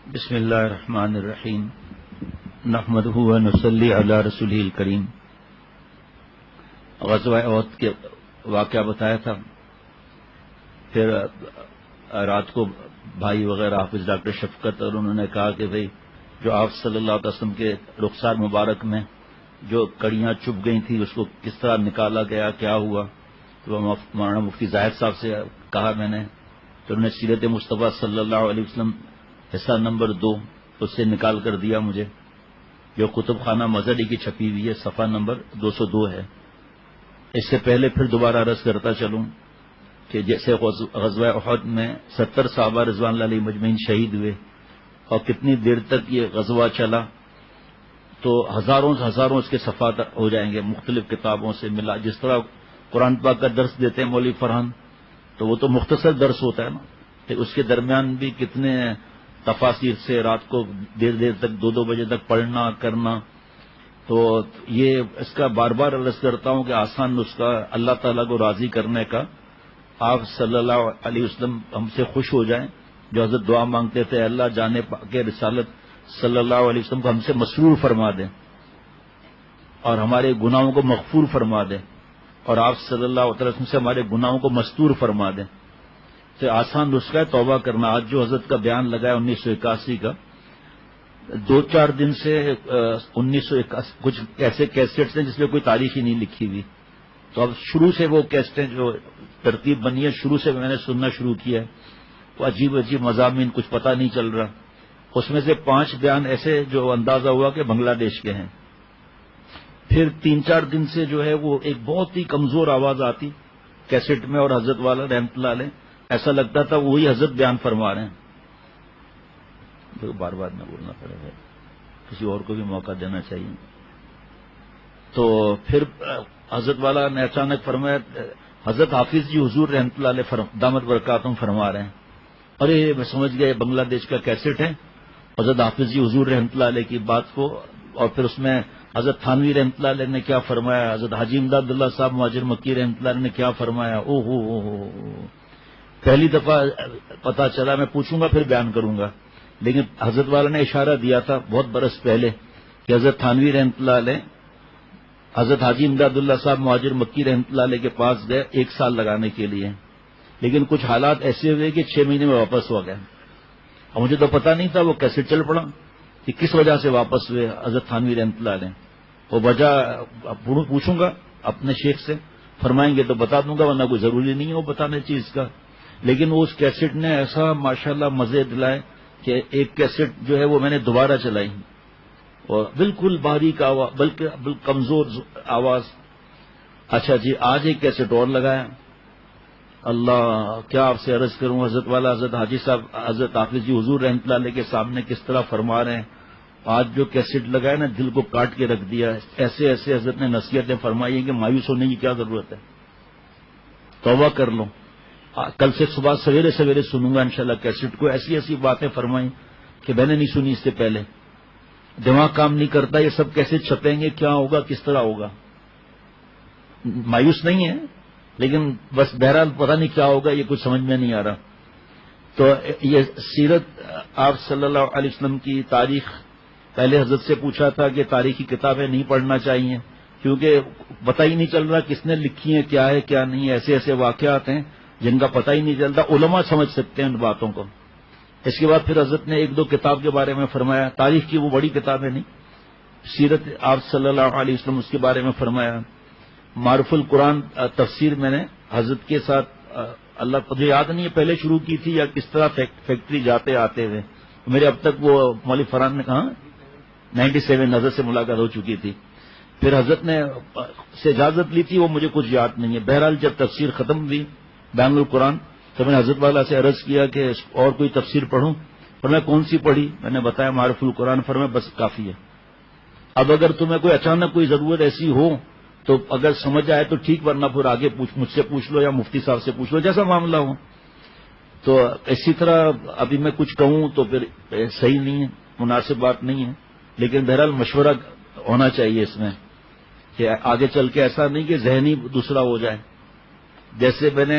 بسم اللہ الرحمن الرحیم نحمدہ و نصلی علی رسولہ الکریم۔ غزوہ احد کے واقعہ بتایا تھا، پھر رات کو بھائی وغیرہ حافظ ڈاکٹر شفقت اور انہوں نے کہا کہ بھئی جو آپ صلی اللہ علیہ وسلم کے رخسار مبارک میں جو کڑیاں چپ گئی تھی اس کو کس طرح نکالا گیا، کیا ہوا؟ تو مولانا مفتی زاہد صاحب سے کہا میں نے، تو انہوں نے سیرت مصطفیٰ صلی اللہ علیہ وسلم حصہ نمبر 2 اس سے نکال کر دیا مجھے، جو کتب خانہ مظہری کی چھپی ہوئی ہے، صفحہ نمبر 202 ہے۔ اس سے پہلے پھر دوبارہ عرض کرتا چلوں کہ جیسے غزوہ احد میں 70 صحابہ رضوان اللہ علیہ مجمعین شہید ہوئے اور کتنی دیر تک یہ غزوہ چلا، تو ہزاروں اس کے صفحات ہو جائیں گے مختلف کتابوں سے ملا۔ جس طرح قرآن پاک کا درس دیتے ہیں مولوی فرحان، تو وہ تو مختصر درس ہوتا ہے نا، کہ اس کے درمیان بھی کتنے تفاسیر سے رات کو دیر تک 2 بجے تک پڑھنا کرنا۔ تو یہ اس کا بار بار عرض کرتا ہوں کہ آسان نسخہ اللہ تعالیٰ کو راضی کرنے کا، آپ صلی اللہ علیہ وسلم ہم سے خوش ہو جائیں، جو حضرت دعا مانگتے تھے اللہ جانے کے رسالت صلی اللہ علیہ وسلم کو ہم سے مسرور فرما دیں اور ہمارے گناہوں کو مغفور فرما دیں، اور آپ صلی اللہ علیہ وسلم سے ہمارے گناہوں کو مستور فرما دیں۔ تو آسان نسخہ ہے توبہ کرنا۔ آج جو حضرت کا بیان لگا ہے 1981 کا، 2-4 دن سے 1981 کچھ ایسے کیسٹس ہیں جس میں کوئی تاریخ ہی نہیں لکھی ہوئی، تو اب شروع سے وہ کیسٹیں جو ترتیب بنی ہے شروع سے میں نے سننا شروع کیا ہے، وہ عجیب مضامین، کچھ پتہ نہیں چل رہا۔ اس میں سے 5 بیان ایسے جو اندازہ ہوا کہ بنگلہ دیش کے ہیں۔ پھر 3-4 دن سے جو ہے وہ ایک بہت ہی کمزور آواز آتی کیسٹ میں، اور حضرت والا رحمۃ اللہ علیہ ایسا لگتا تھا وہی حضرت بیان فرما رہے ہیں۔ بار بار نہ بولنا پڑے گا، کسی اور کو بھی موقع دینا چاہیے۔ تو پھر حضرت والا نے اچانک فرمایا، حضرت حافظ جی حضور رحمۃ اللہ علیہ دامت برکاتہم فرما رہے ہیں۔ ارے میں سمجھ گئے بنگلہ دیش کا کیسٹ ہے، حضرت حافظ جی حضور رحمۃ اللہ علیہ کی بات کو، اور پھر اس میں حضرت تھانوی رحمۃ اللہ علیہ نے کیا فرمایا، حضرت حاجی امداد اللہ صاحب مہاجر مکی رحمۃ اللہ علیہ نے کیا فرمایا۔ او ہو پہلی دفعہ پتا چلا، میں پوچھوں گا پھر بیان کروں گا، لیکن حضرت والا نے اشارہ دیا تھا بہت برس پہلے کہ حضرت تھانوی رحمۃ اللہ علیہ حضرت حاجی امداد اللہ صاحب مہاجر مکی رحمۃ اللہ علیہ کے پاس گئے 1 سال لگانے کے لیے، لیکن کچھ حالات ایسے ہوئے کہ 6 مہینے میں واپس ہو گئے، اور مجھے تو پتا نہیں تھا، وہ کیسے چل پڑا کہ کس وجہ سے واپس ہوئے حضرت تھانوی رحمۃ اللہ علیہ۔ وہ وجہ پوچھوں گا اپنے شیخ سے، فرمائیں گے تو بتا دوں گا، ورنہ کوئی ضروری نہیں ہے وہ بتانے چیز کا۔ لیکن وہ اس کیسٹ نے ایسا ماشاءاللہ مزے دلائے کہ ایک کیسٹ جو ہے وہ میں نے دوبارہ چلائی، اور بالکل باریک آواز، بلکہ کمزور آواز۔ اچھا جی، آج ایک کیسٹ اور لگایا، اللہ کیا آپ سے عرض کروں، حضرت والا حضرت حاجی صاحب حضرت حافظ جی حضور رحمۃ اللہ علیہ کے سامنے کس طرح فرما رہے ہیں۔ آج جو کیسٹ لگایا نا دل کو کاٹ کے رکھ دیا، ایسے حضرت نے نصیحتیں فرمائی ہیں کہ مایوس ہونے کی کیا ضرورت ہے، توبہ کر لو۔ کل سے صبح سویرے سنوں گا انشاءاللہ کیسٹ کو، ایسی باتیں فرمائیں کہ میں نے نہیں سنی اس سے پہلے۔ دماغ کام نہیں کرتا، یہ سب کیسے چھپیں گے، کیا ہوگا، کس طرح ہوگا۔ مایوس نہیں ہے، لیکن بس بہرحال پتہ نہیں کیا ہوگا، یہ کچھ سمجھ میں نہیں آ رہا۔ تو یہ سیرت آپ صلی اللہ علیہ وسلم کی تاریخ، پہلے حضرت سے پوچھا تھا کہ تاریخی کتابیں نہیں پڑھنا چاہیے کیونکہ پتہ ہی نہیں چل رہا کس نے لکھی ہیں، کیا ہے کیا نہیں، ایسے واقعات ہیں جن کا پتہ ہی نہیں چلتا، علماء سمجھ سکتے ہیں ان باتوں کو۔ اس کے بعد پھر حضرت نے 1-2 کتاب کے بارے میں فرمایا، تاریخ کی وہ بڑی کتابیں نہیں، سیرت آپ صلی اللہ علیہ وسلم اس کے بارے میں فرمایا۔ معرف القرآن تفسیر میں نے حضرت کے ساتھ اللہ مجھے یاد نہیں ہے پہلے شروع کی تھی یا کس طرح فیکٹری جاتے آتے ہوئے، میرے اب تک وہ مولوی فرحان نے کہا 97 حضرت سے ملاقات ہو چکی تھی، پھر حضرت نے سے اجازت لی تھی، وہ مجھے کچھ یاد نہیں ہے۔ بہرحال جب تفسیر ختم ہوئی بیان القرآن تو میں نے حضرت والا سے عرض کیا کہ اور کوئی تفسیر پڑھوں، فرمایا کون سی پڑھی، میں نے بتایا معرف القرآن، فرمایا بس کافی ہے۔ اب اگر تمہیں کوئی اچانک کوئی ضرورت ایسی ہو تو اگر سمجھ آئے تو ٹھیک، ورنہ پھر آگے مجھ سے پوچھ لو یا مفتی صاحب سے پوچھ لو، جیسا معاملہ ہو۔ تو اسی طرح ابھی میں کچھ کہوں تو پھر صحیح نہیں ہے، مناسب بات نہیں ہے، لیکن بہرحال مشورہ ہونا چاہیے اس میں کہ آگے چل کے ایسا نہیں کہ ذہنی دوسرا ہو جائے۔ جیسے میں نے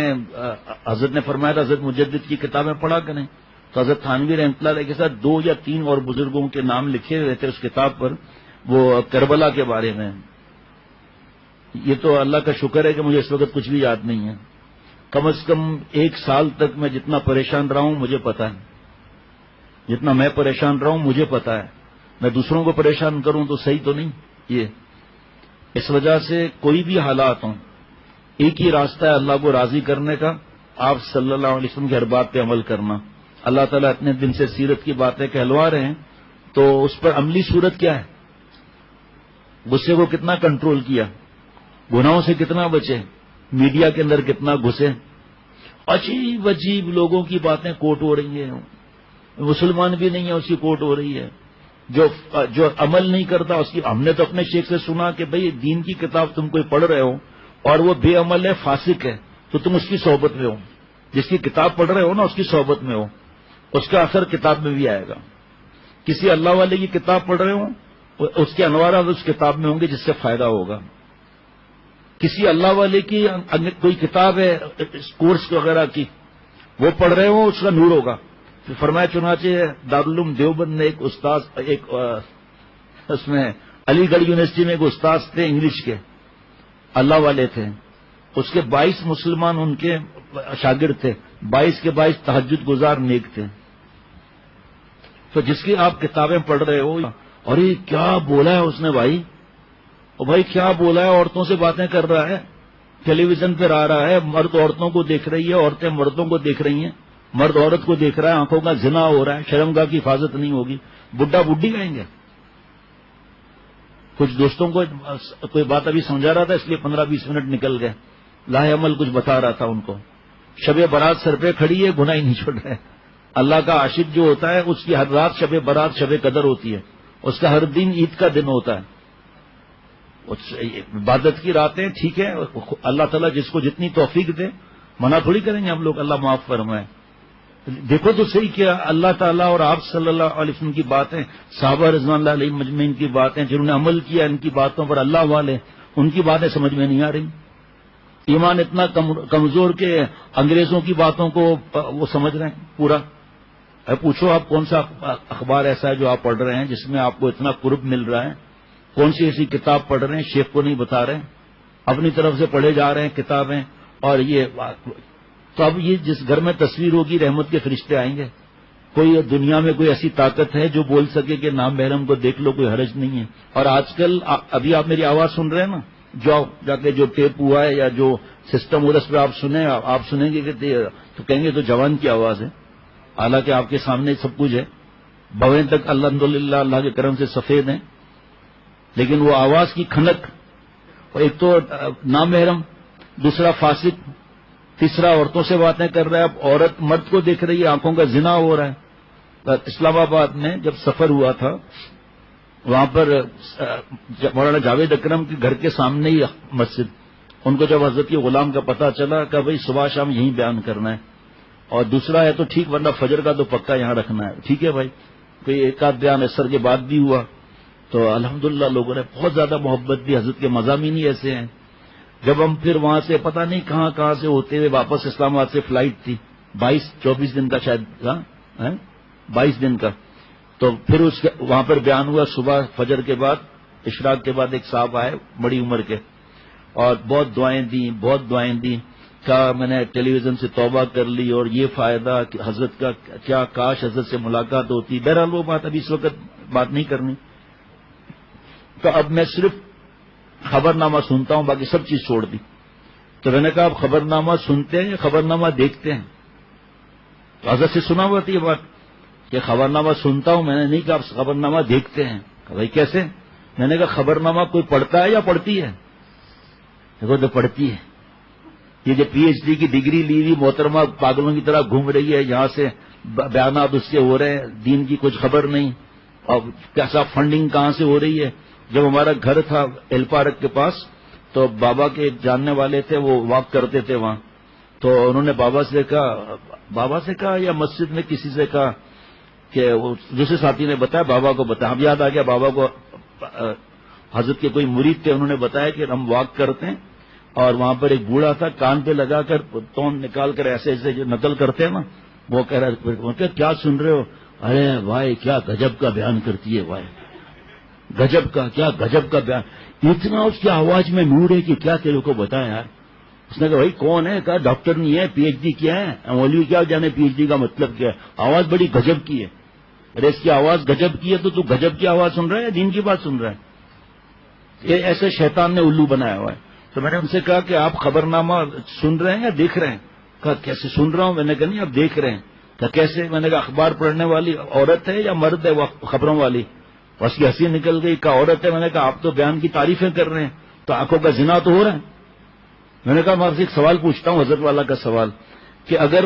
حضرت نے فرمایا تھا حضرت مجدد کی کتابیں پڑھا کریں، تو حضرت تھانوی رحمۃ اللہ علیہ کے ساتھ 2 یا 3 اور بزرگوں کے نام لکھے ہوئے تھے اس کتاب پر، وہ کربلا کے بارے میں۔ یہ تو اللہ کا شکر ہے کہ مجھے اس وقت کچھ بھی یاد نہیں ہے، کم از کم 1 سال تک میں جتنا پریشان رہا ہوں مجھے پتا ہے، جتنا میں پریشان رہا ہوں مجھے پتا ہے، میں دوسروں کو پریشان کروں تو صحیح تو نہیں یہ۔ اس وجہ سے کوئی بھی حالات ہوں، ایک ہی راستہ ہے اللہ کو راضی کرنے کا، آپ صلی اللہ علیہ وسلم کی ہر بات پہ عمل کرنا۔ اللہ تعالیٰ اتنے دن سے سیرت کی باتیں کہلوا رہے ہیں، تو اس پر عملی صورت کیا ہے؟ غصے کو کتنا کنٹرول کیا، گناہوں سے کتنا بچے، میڈیا کے اندر کتنا گھسے، عجیب عجیب لوگوں کی باتیں کوٹ ہو رہی ہیں، مسلمان بھی نہیں ہے اس کی کوٹ ہو رہی ہے، جو عمل نہیں کرتا اس کی۔ ہم نے تو اپنے شیخ سے سنا کہ بھئی دین کی کتاب تم کوئی پڑھ رہے ہو اور وہ بے عمل ہے، فاسق ہے، تو تم اس کی صحبت میں ہو، جس کی کتاب پڑھ رہے ہو نا اس کی صحبت میں ہو، اس کا اثر کتاب میں بھی آئے گا۔ کسی اللہ والے کی کتاب پڑھ رہے ہو، اس کے انوارات اس کتاب میں ہوں گے جس سے فائدہ ہوگا۔ کسی اللہ والے کی کوئی کتاب ہے کورس وغیرہ کی، وہ پڑھ رہے ہو، اس کا نور ہوگا۔ فرمایا چنانچہ دارالعلوم دیوبند نے ایک استاد، اس میں علی گڑھ یونیورسٹی میں ایک استاد تھے انگلش کے، اللہ والے تھے، اس کے 22 مسلمان ان کے شاگرد تھے، 22 کے 22 تہجد گزار نیک تھے۔ تو جس کی آپ کتابیں پڑھ رہے ہو، اور یہ کیا بولا ہے اس نے بھائی، اور بھائی کیا بولا ہے، عورتوں سے باتیں کر رہا ہے، ٹیلی ویژن پہ آ رہا ہے، مرد عورتوں کو دیکھ رہی ہے، عورتیں مردوں کو دیکھ رہی ہیں، مرد عورت کو دیکھ رہا ہے، آنکھوں کا زنا ہو رہا ہے، شرمگاہ کی حفاظت نہیں ہوگی، بڈھا بڈھی کہیں گے۔ کچھ دوستوں کو کوئی بات ابھی سمجھا رہا تھا، اس لیے 15-20 منٹ نکل گئے، لاہ عمل کچھ بتا رہا تھا ان کو۔ شب برات سر پہ کھڑی ہے، گناہ ہی نہیں چھوڑ رہے۔ اللہ کا عاشق جو ہوتا ہے اس کی ہر رات شب برات شب قدر ہوتی ہے، اس کا ہر دن عید کا دن ہوتا ہے۔ عبادت کی راتیں ٹھیک ہے، اللہ تعالیٰ جس کو جتنی توفیق دے، منع تھوڑی کریں گے ہم لوگ، اللہ معاف فرمائے۔ دیکھو تو صحیح کیا اللہ تعالیٰ اور آپ صلی اللہ علیہ وسلم کی باتیں، صحابہ رضوان اللہ علیہ مجمعین کی باتیں، جنہوں نے عمل کیا ان کی باتوں پر، اللہ والے، ان کی باتیں سمجھ میں نہیں آ رہی۔ ایمان اتنا کمزور کہ انگریزوں کی باتوں کو وہ سمجھ رہے ہیں پورا۔ پوچھو آپ کون سا اخبار ایسا ہے جو آپ پڑھ رہے ہیں جس میں آپ کو اتنا قرب مل رہا ہے؟ کون سی ایسی کتاب پڑھ رہے ہیں شیخ کو نہیں بتا رہے، اپنی طرف سے پڑھے جا رہے ہیں کتابیں؟ اور یہ تو اب یہ جس گھر میں تصویر ہوگی رحمت کے فرشتے آئیں گے۔ کوئی دنیا میں کوئی ایسی طاقت ہے جو بول سکے کہ نام محرم کو دیکھ لو، کوئی حرج نہیں ہے۔ اور آج کل ابھی آپ میری آواز سن رہے ہیں نا، جا کے جو ٹیپ ہوا ہے یا جو سسٹم ہو رہا ہے اس پہ آپ سنیں گے کہ تو کہیں گے تو جوان کی آواز ہے، حالانکہ آپ کے سامنے سب کچھ ہے، بھویں تک الحمدللہ اللہ کے کرم سے سفید ہیں، لیکن وہ آواز کی کھنک، اور ایک تو نامحرم، دوسرا فاسق، تیسرا عورتوں سے باتیں کر رہا ہے، اب عورت مرد کو دیکھ رہی ہے، آنکھوں کا زنا ہو رہا ہے۔ اسلام آباد میں جب سفر ہوا تھا، وہاں پر مولانا جاوید اکرم کے گھر کے سامنے ہی مسجد، ان کو جب حضرت کے غلام کا پتہ چلا کہ بھئی صبح شام یہیں بیان کرنا ہے، اور دوسرا ہے تو ٹھیک، ورنہ فجر کا تو پکا یہاں رکھنا ہے، ٹھیک ہے بھائی۔ کوئی ایک آدھ بیان اثر کے بعد بھی ہوا، تو الحمدللہ لوگوں نے بہت زیادہ محبت دی، حضرت کے مضامین ہی ایسے ہیں۔ جب ہم پھر وہاں سے پتہ نہیں کہاں سے ہوتے ہوئے واپس اسلام آباد سے فلائٹ تھی، 22-24 دن کا شاید، 22 دن کا، تو پھر وہاں پر بیان ہوا صبح فجر کے بعد، اشراق کے بعد ایک صاحب آئے بڑی عمر کے، اور بہت دعائیں دیں، کہا میں نے ٹیلی ویژن سے توبہ کر لی اور یہ فائدہ کہ حضرت کا کیا، کاش حضرت سے ملاقات ہوتی۔ بہرحال وہ بات ابھی اس وقت بات نہیں کرنی، تو اب میں صرف خبر نامہ سنتا ہوں، باقی سب چیز چھوڑ دی۔ تو میں نے کہا آپ خبر نامہ سنتے ہیں یا خبر نامہ دیکھتے ہیں؟ تو حضرت سے سنا ہوا تھی یہ بات کہ خبر نامہ سنتا ہوں، میں نے نہیں کہا آپ خبر نامہ دیکھتے ہیں۔ کہ بھائی کیسے؟ میں نے کہا خبر نامہ کوئی پڑھتا ہے یا پڑھتی ہے؟ دیکھو تو پڑھتی ہے، یہ جو PhD کی ڈگری لی ہوئی محترمہ پاگلوں کی طرح گھوم رہی ہے، یہاں سے بیانات اس کے ہو رہے ہیں، دین کی کچھ خبر نہیں، اور کیسا فنڈنگ کہاں سے ہو رہی ہے۔ جب ہمارا گھر تھا ایل پارک کے پاس، تو بابا کے جاننے والے تھے، وہ واک کرتے تھے وہاں، تو انہوں نے بابا سے کہا یا مسجد میں کسی سے کہا کہ دوسرے ساتھی نے بتایا، بابا کو بتایا، اب یاد آ گیا بابا کو، حضرت کے کوئی مرید تھے، انہوں نے بتایا کہ ہم واک کرتے ہیں، اور وہاں پر ایک بوڑھا تھا، کان پہ لگا کر تون نکال کر ایسے ایسے جو نقل کرتے ہیں نا، وہ کہہ رہا کیا سن رہے ہو؟ ارے بھائی کیا گجب کا بیان کرتی ہے بھائی، گجب کا، کیا گجب کا بیان، اتنا اس کی آواز میں نور ہے کہ کیا تیرے کو بتایا یار. اس نے کہا بھائی کون ہے؟ کہا ڈاکٹر نہیں ہے، پی ایچ ڈی کیا ہے، مولوی کیا جانے پی ایچ ڈی کا مطلب کیا ہے، آواز بڑی گجب کی ہے. ارے اس کی آواز گجب کی ہے تو گجب کی آواز سن رہا ہے یا دین کی بات سن رہا ہے؟ یہ ایسے شیطان نے الو بنایا ہوا ہے. تو میں نے ان سے کہا کہ آپ خبر نامہ سن رہے ہیں یا دیکھ رہے ہیں؟ کہا کیسے سن رہا ہوں؟ میں نے کہا نہیں آپ دیکھ رہے ہیں. کہا کیسے؟ میں نے کہا اخبار پڑھنے والی عورت ہے یا مرد ہے وہ خبروں والی؟ بس کی ہنسی نکل گئی. کہا عورت ہے. میں نے کہا آپ تو بیان کی تعریفیں کر رہے ہیں تو آنکھوں کا زنا تو ہو رہا ہے. میں نے کہا میں آپ سے ایک سوال پوچھتا ہوں، حضرت والا کا سوال، کہ اگر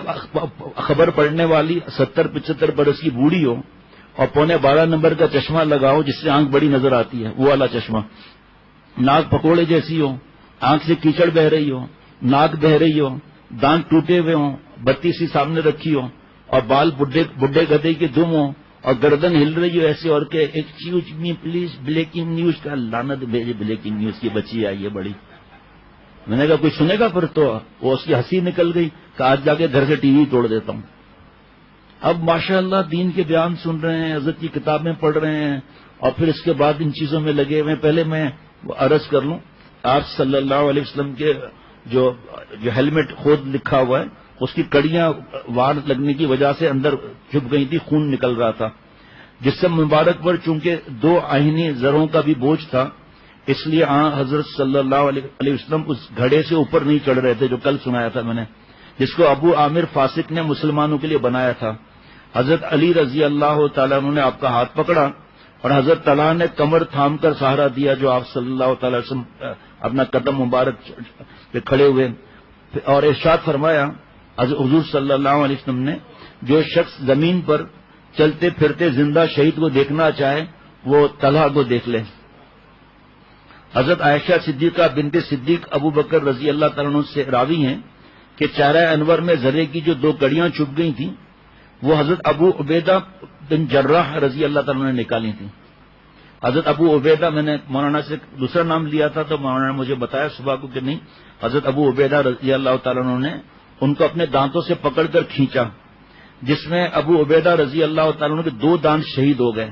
خبر پڑھنے والی 70-75 برس کی بوڑھی ہو اور 11:15 نمبر کا چشمہ لگاؤ جس سے آنکھ بڑی نظر آتی ہے، وہ والا چشمہ، ناک پکوڑے جیسی ہو، آنکھ سے کیچڑ بہ رہی ہو، ناک بہ رہی ہو، دانت ٹوٹے ہوئے ہوں، بتی سی سامنے رکھی ہو اور بال بڈھے گدھے کے دم ہو اور گردن ہل رہی ہو ایسے، اور کہ excuse me please breaking news, کا لعنت بھیجے بریکنگ نیوز کی بچی آئی ہے بڑی. میں نے کہا کوئی سنے گا پھر؟ تو وہ اس کی ہنسی نکل گئی کہ آج جا کے گھر سے ٹی وی توڑ دیتا ہوں. اب ماشاءاللہ دین کے بیان سن رہے ہیں، حضرت کی کتابیں پڑھ رہے ہیں اور پھر اس کے بعد ان چیزوں میں لگے ہوئے. پہلے میں عرض کر لوں، آپ صلی اللہ علیہ وسلم کے جو ہیلمٹ خود لکھا ہوا ہے اس کی کڑیاں وار لگنے کی وجہ سے اندر چھپ گئی تھی، خون نکل رہا تھا، جس سے مبارک پر چونکہ 2 آئینی زروں کا بھی بوجھ تھا، اس لیے حضرت صلی اللہ علیہ وسلم اس گھڑے سے اوپر نہیں چڑھ رہے تھے جو کل سنایا تھا میں نے، جس کو ابو عامر فاسق نے مسلمانوں کے لیے بنایا تھا. حضرت علی رضی اللہ تعالیٰ عنہ نے آپ کا ہاتھ پکڑا اور حضرت طلحہ نے کمر تھام کر سہارا دیا جو آپ صلی اللہ تعالی وسلم اپنا قدم مبارک پہ کھڑے ہوئے، اور ارشاد فرمایا حضور صلی اللہ علیہ وسلم نے، جو شخص زمین پر چلتے پھرتے زندہ شہید کو دیکھنا چاہے وہ طلحہ کو دیکھ لے. حضرت عائشہ صدیقہ بنت صدیق ابو بکر رضی اللہ تعالیٰ عنہ سے راوی ہیں کہ چہرہ انور میں زرے کی جو 2 کڑیاں چھپ گئی تھیں وہ حضرت ابو عبیدہ بن جراح رضی اللہ تعالیٰ عنہ نے نکالی تھیں. حضرت ابو عبیدہ، میں نے مولانا سے دوسرا نام لیا تھا تو مولانا نے مجھے بتایا صبح کو کہ نہیں، حضرت ابو عبیدہ رضی اللہ تعالیٰ عنہ نے ان کو اپنے دانتوں سے پکڑ کر کھینچا، جس میں ابو عبیدہ رضی اللہ تعالیٰ عنہ کے 2 دانت شہید ہو گئے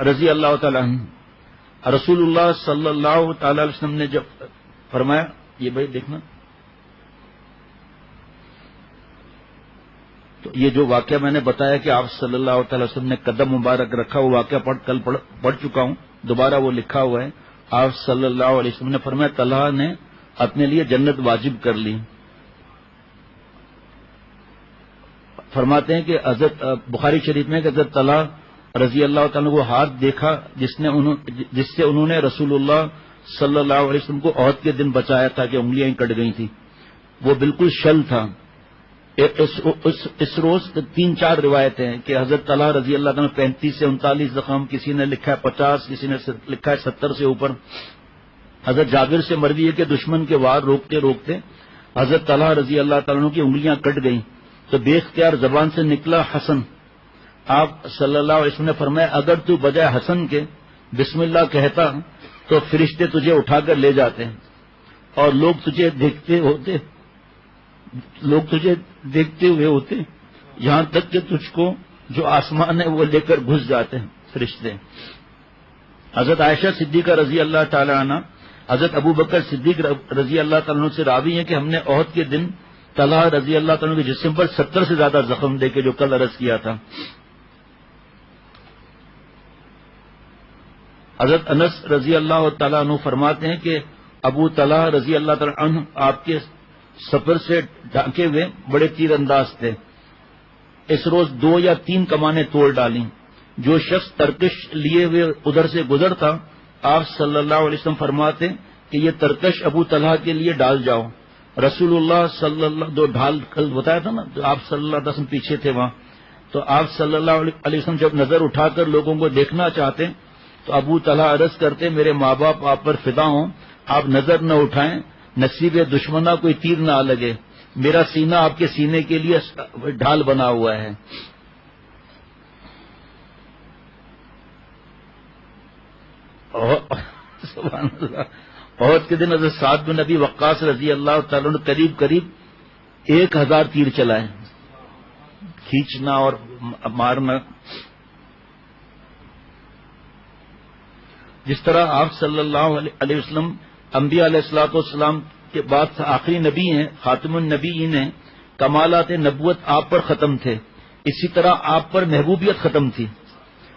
رضی اللہ تعالیٰ عنہ. رسول اللہ صلی اللہ تعالی علیہ وسلم نے جب فرمایا، یہ بھائی دیکھنا، تو یہ جو واقعہ میں نے بتایا کہ آپ صلی اللہ تعالی وسلم نے قدم مبارک رکھا، وہ واقعہ کل پڑھ چکا ہوں، دوبارہ وہ لکھا ہوا ہے. آپ صلی اللہ علیہ وسلم نے فرمایا طلحہ نے اپنے لیے جنت واجب کر لی. فرماتے ہیں کہ حضرت بخاری شریف میں کہ حضرت طلحہ رضی اللہ تعالیٰ کو ہاتھ دیکھا جس سے انہوں نے رسول اللہ صلی اللہ علیہ وسلم کو عہد کے دن بچایا تھا کہ انگلیاں کٹ گئی تھیں، وہ بالکل شل تھا. اس روز 3-4 روایتیں ہیں کہ حضرت طلحہ رضی اللہ تعالیٰ 35 سے 39 زخم، کسی نے لکھا ہے 50، کسی نے لکھا ہے 70 سے اوپر. حضرت جابر سے مروی ہے کہ دشمن کے وار روکتے روکتے حضرت طلحہ رضی اللہ تعالیٰ کی انگلیاں کٹ گئیں تو بے اختیار زبان سے نکلا حسن. آپ صلی اللہ علیہ وسلم نے فرمایا اگر تو بجائے حسن کے بسم اللہ کہتا تو فرشتے تجھے اٹھا کر لے جاتے اور لوگ تجھے دیکھتے ہوئے ہوتے یہاں تک کہ تجھ کو جو آسمان ہے وہ لے کر گھس جاتے ہیں فرشتے. حضرت عائشہ صدیقہ رضی اللہ تعالی عنہ حضرت ابو بکر صدیق رضی اللہ تعالیٰ عنہ سے راوی ہیں کہ ہم نے عہد کے دن طلحہ رضی اللہ تعالیٰ عنہ کے جسم پر 70 سے زیادہ زخم دے کے جو کل عرض کیا تھا. حضرت انس رضی اللہ تعالیٰ عنہ فرماتے ہیں کہ ابو طلحہ رضی اللہ تعالیٰ عنہ آپ کے سفر سے ڈھانکے ہوئے بڑے تیر انداز تھے. اس روز 2 یا 3 کمانیں توڑ ڈالیں. جو شخص ترکش لیے ہوئے ادھر سے گزرتا آپ صلی اللہ علیہ وسلم فرماتے کہ یہ ترکش ابو طلحہ کے لیے ڈال جاؤ. رسول اللہ صلی اللہ دو ڈھال کل بتایا تھا نا، آپ صلی اللہ علیہ وسلم پیچھے تھے وہاں، تو آپ صلی اللہ علیہ وسلم جب نظر اٹھا کر لوگوں کو دیکھنا چاہتے تو ابو طلحہ عرض کرتے میرے ماں باپ آپ پر فدا ہوں، آپ نظر نہ اٹھائیں، نصیب دشمنہ کوئی تیر نہ لگے، میرا سینہ آپ کے سینے کے لیے ڈھال بنا ہوا ہے. سبحان اللہ. عہد کے دن حضرت سعد بن ابی وقاص رضی اللہ تعالیٰ عنہ قریب 1000 تیر چلائے، کھینچنا اور مارنا. جس طرح آپ صلی اللہ علیہ وسلم انبیاء علیہ الصلوۃ والسلام کے بعد آخری نبی ہیں، خاتم النبیین ہیں، کمالات نبوت آپ پر ختم تھے، اسی طرح آپ پر محبوبیت ختم تھی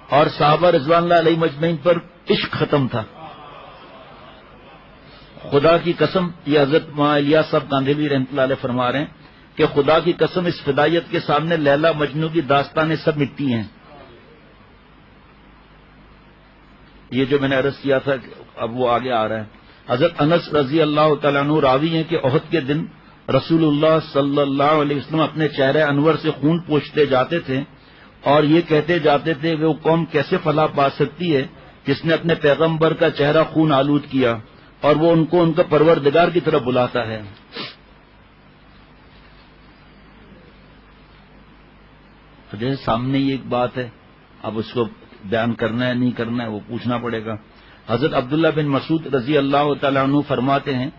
اور صحابہ رضوان اللہ علیہ مجمعین پر عشق ختم تھا. خدا کی قسم، یہ حضرت مولانا الیاس صاحب کاندھلوی رحمۃ اللہ علیہ فرما رہے ہیں کہ خدا کی قسم اس فدائیت کے سامنے لیلا مجنوں کی داستانیں سب مٹی ہیں. یہ جو میں نے عرض کیا تھا اب وہ آگے آ رہا ہے. حضرت انس رضی اللہ تعالیٰ عنہ راوی ہیں کہ احد کے دن رسول اللہ صلی اللہ علیہ وسلم اپنے چہرے انور سے خون پوچھتے جاتے تھے اور یہ کہتے جاتے تھے وہ قوم کیسے فلاح پا سکتی ہے جس نے اپنے پیغمبر کا چہرہ خون آلود کیا اور وہ ان کو ان کا پروردگار کی طرف بلاتا ہے. تو جیسے سامنے یہ ایک بات ہے، اب اس کو بیان کرنا ہے نہیں کرنا ہے وہ پوچھنا پڑے گا. حضرت عبداللہ بن مسعود رضی اللہ تعالیٰ عنہ فرماتے ہیں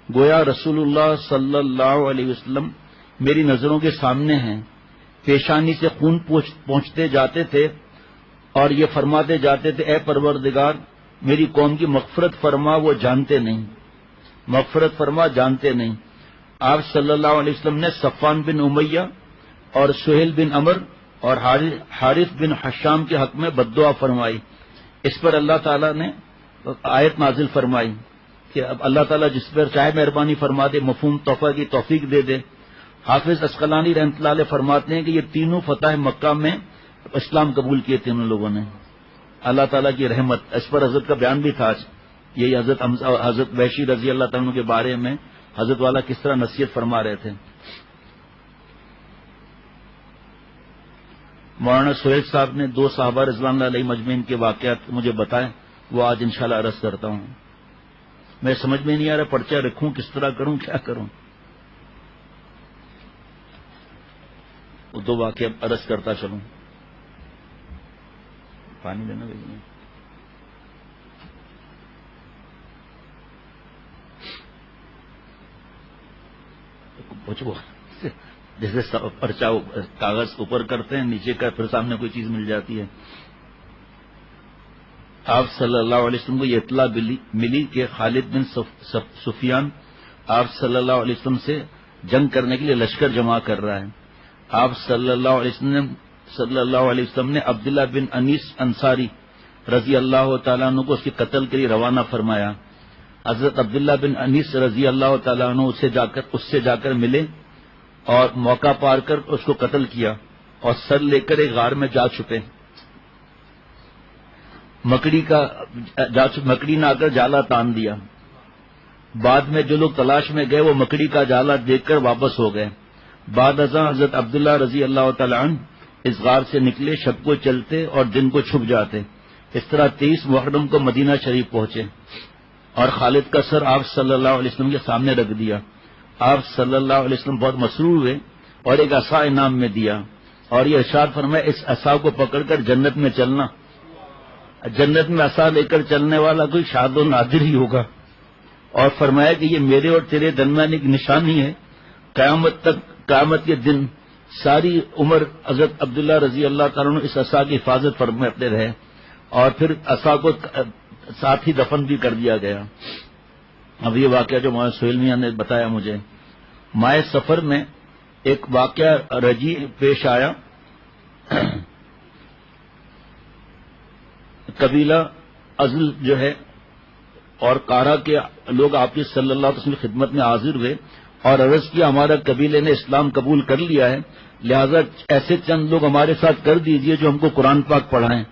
گویا رسول اللہ صلی اللہ علیہ وسلم میری نظروں کے سامنے ہیں، پیشانی سے خون پہنچتے جاتے تھے اور یہ فرماتے جاتے تھے اے پروردگار میری قوم کی مغفرت فرما، وہ جانتے نہیں، مغفرت فرما جانتے نہیں. آپ صلی اللہ علیہ وسلم نے صفوان بن امیہ اور سہیل بن عمر اور حارث بن حشام کے حق میں بد دعا فرمائی. اس پر اللہ تعالیٰ نے آیت نازل فرمائی کہ اب اللہ تعالیٰ جس پر چاہے مہربانی فرما دے، مفہوم تحفہ کی توفیق دے دے. حافظ عسقلانی رحمۃ اللہ علیہ فرماتے ہیں کہ یہ تینوں فتح مکہ میں اسلام قبول کیے تینوں لوگوں نے، اللہ تعالیٰ کی رحمت. اس پر حضرت کا بیان بھی تھا. یہی حضرت وحشی رضی اللہ تعالیٰ کے بارے میں حضرت والا کس طرح نصیحت فرما رہے تھے. مولانا سہیل صاحب نے 2 صحابہ رضوان اللہ علیہ مجمعین کے واقعات مجھے بتائے، وہ آج انشاءاللہ عرض کرتا ہوں. میں سمجھ میں نہیں آ رہا پرچہ رکھوں کس طرح کروں کیا کروں. وہ 2 واقعہ عرض کرتا چلوں. پانی دینا بھائی. پوچھو جیسے پرچہ کاغذ اوپر کرتے ہیں نیچے کا پھر سامنے کوئی چیز مل جاتی ہے. آپ صلی اللہ علیہ وسلم کو یہ اطلاع ملی کہ خالد بن سفیان آپ صلی اللہ علیہ وسلم سے جنگ کرنے کے لیے لشکر جمع کر رہا ہے. آپ صلی اللہ علیہ وسلم نے عبداللہ بن انیس انصاری رضی اللہ تعالیٰ عنہ کو اس کے قتل کے لیے روانہ فرمایا. حضرت عبداللہ بن انیس رضی اللہ تعالیٰ عنہ اس سے جا کر ملے اور موقع پار کر اس کو قتل کیا اور سر لے کر ایک غار میں جا چھپے. مکڑی نہ آ کر جالا تان دیا. بعد میں جو لوگ تلاش میں گئے وہ مکڑی کا جالا دیکھ کر واپس ہو گئے. بعد ازاں حضرت عبداللہ رضی اللہ تعالیٰ عنہ اس غار سے نکلے، شب کو چلتے اور دن کو چھپ جاتے. اس طرح 23 محرم کو مدینہ شریف پہنچے اور خالد کا سر آپ صلی اللہ علیہ وسلم کے سامنے رکھ دیا. آپ صلی اللہ علیہ وسلم بہت مسرور ہوئے اور ایک عصا انعام میں دیا اور یہ ارشاد فرمایا اس عصا کو پکڑ کر جنت میں چلنا. جنت میں عصا لے کر چلنے والا کوئی شاد و نادر ہی ہوگا. اور فرمایا کہ یہ میرے اور تیرے درمیان ایک نشانی ہے، قیامت کے دن ساری عمر حضرت عبداللہ رضی اللہ تعالیٰ عنہ اس عصا کی حفاظت فرماتے رہے اور پھر عصا کو ساتھ ہی دفن بھی کر دیا گیا. اب یہ واقعہ جو مولانا سہیل میاں نے بتایا مجھے، مائع سفر میں ایک واقعہ رجی پیش آیا. قبیلہ ازل جو ہے اور کارا کے لوگ آپ کی صلی اللہ علیہ وسلم کی خدمت میں حاضر ہوئے اور عرض کیا ہمارا قبیلے نے اسلام قبول کر لیا ہے، لہذا ایسے چند لوگ ہمارے ساتھ کر دیجئے جو ہم کو قرآن پاک پڑھائیں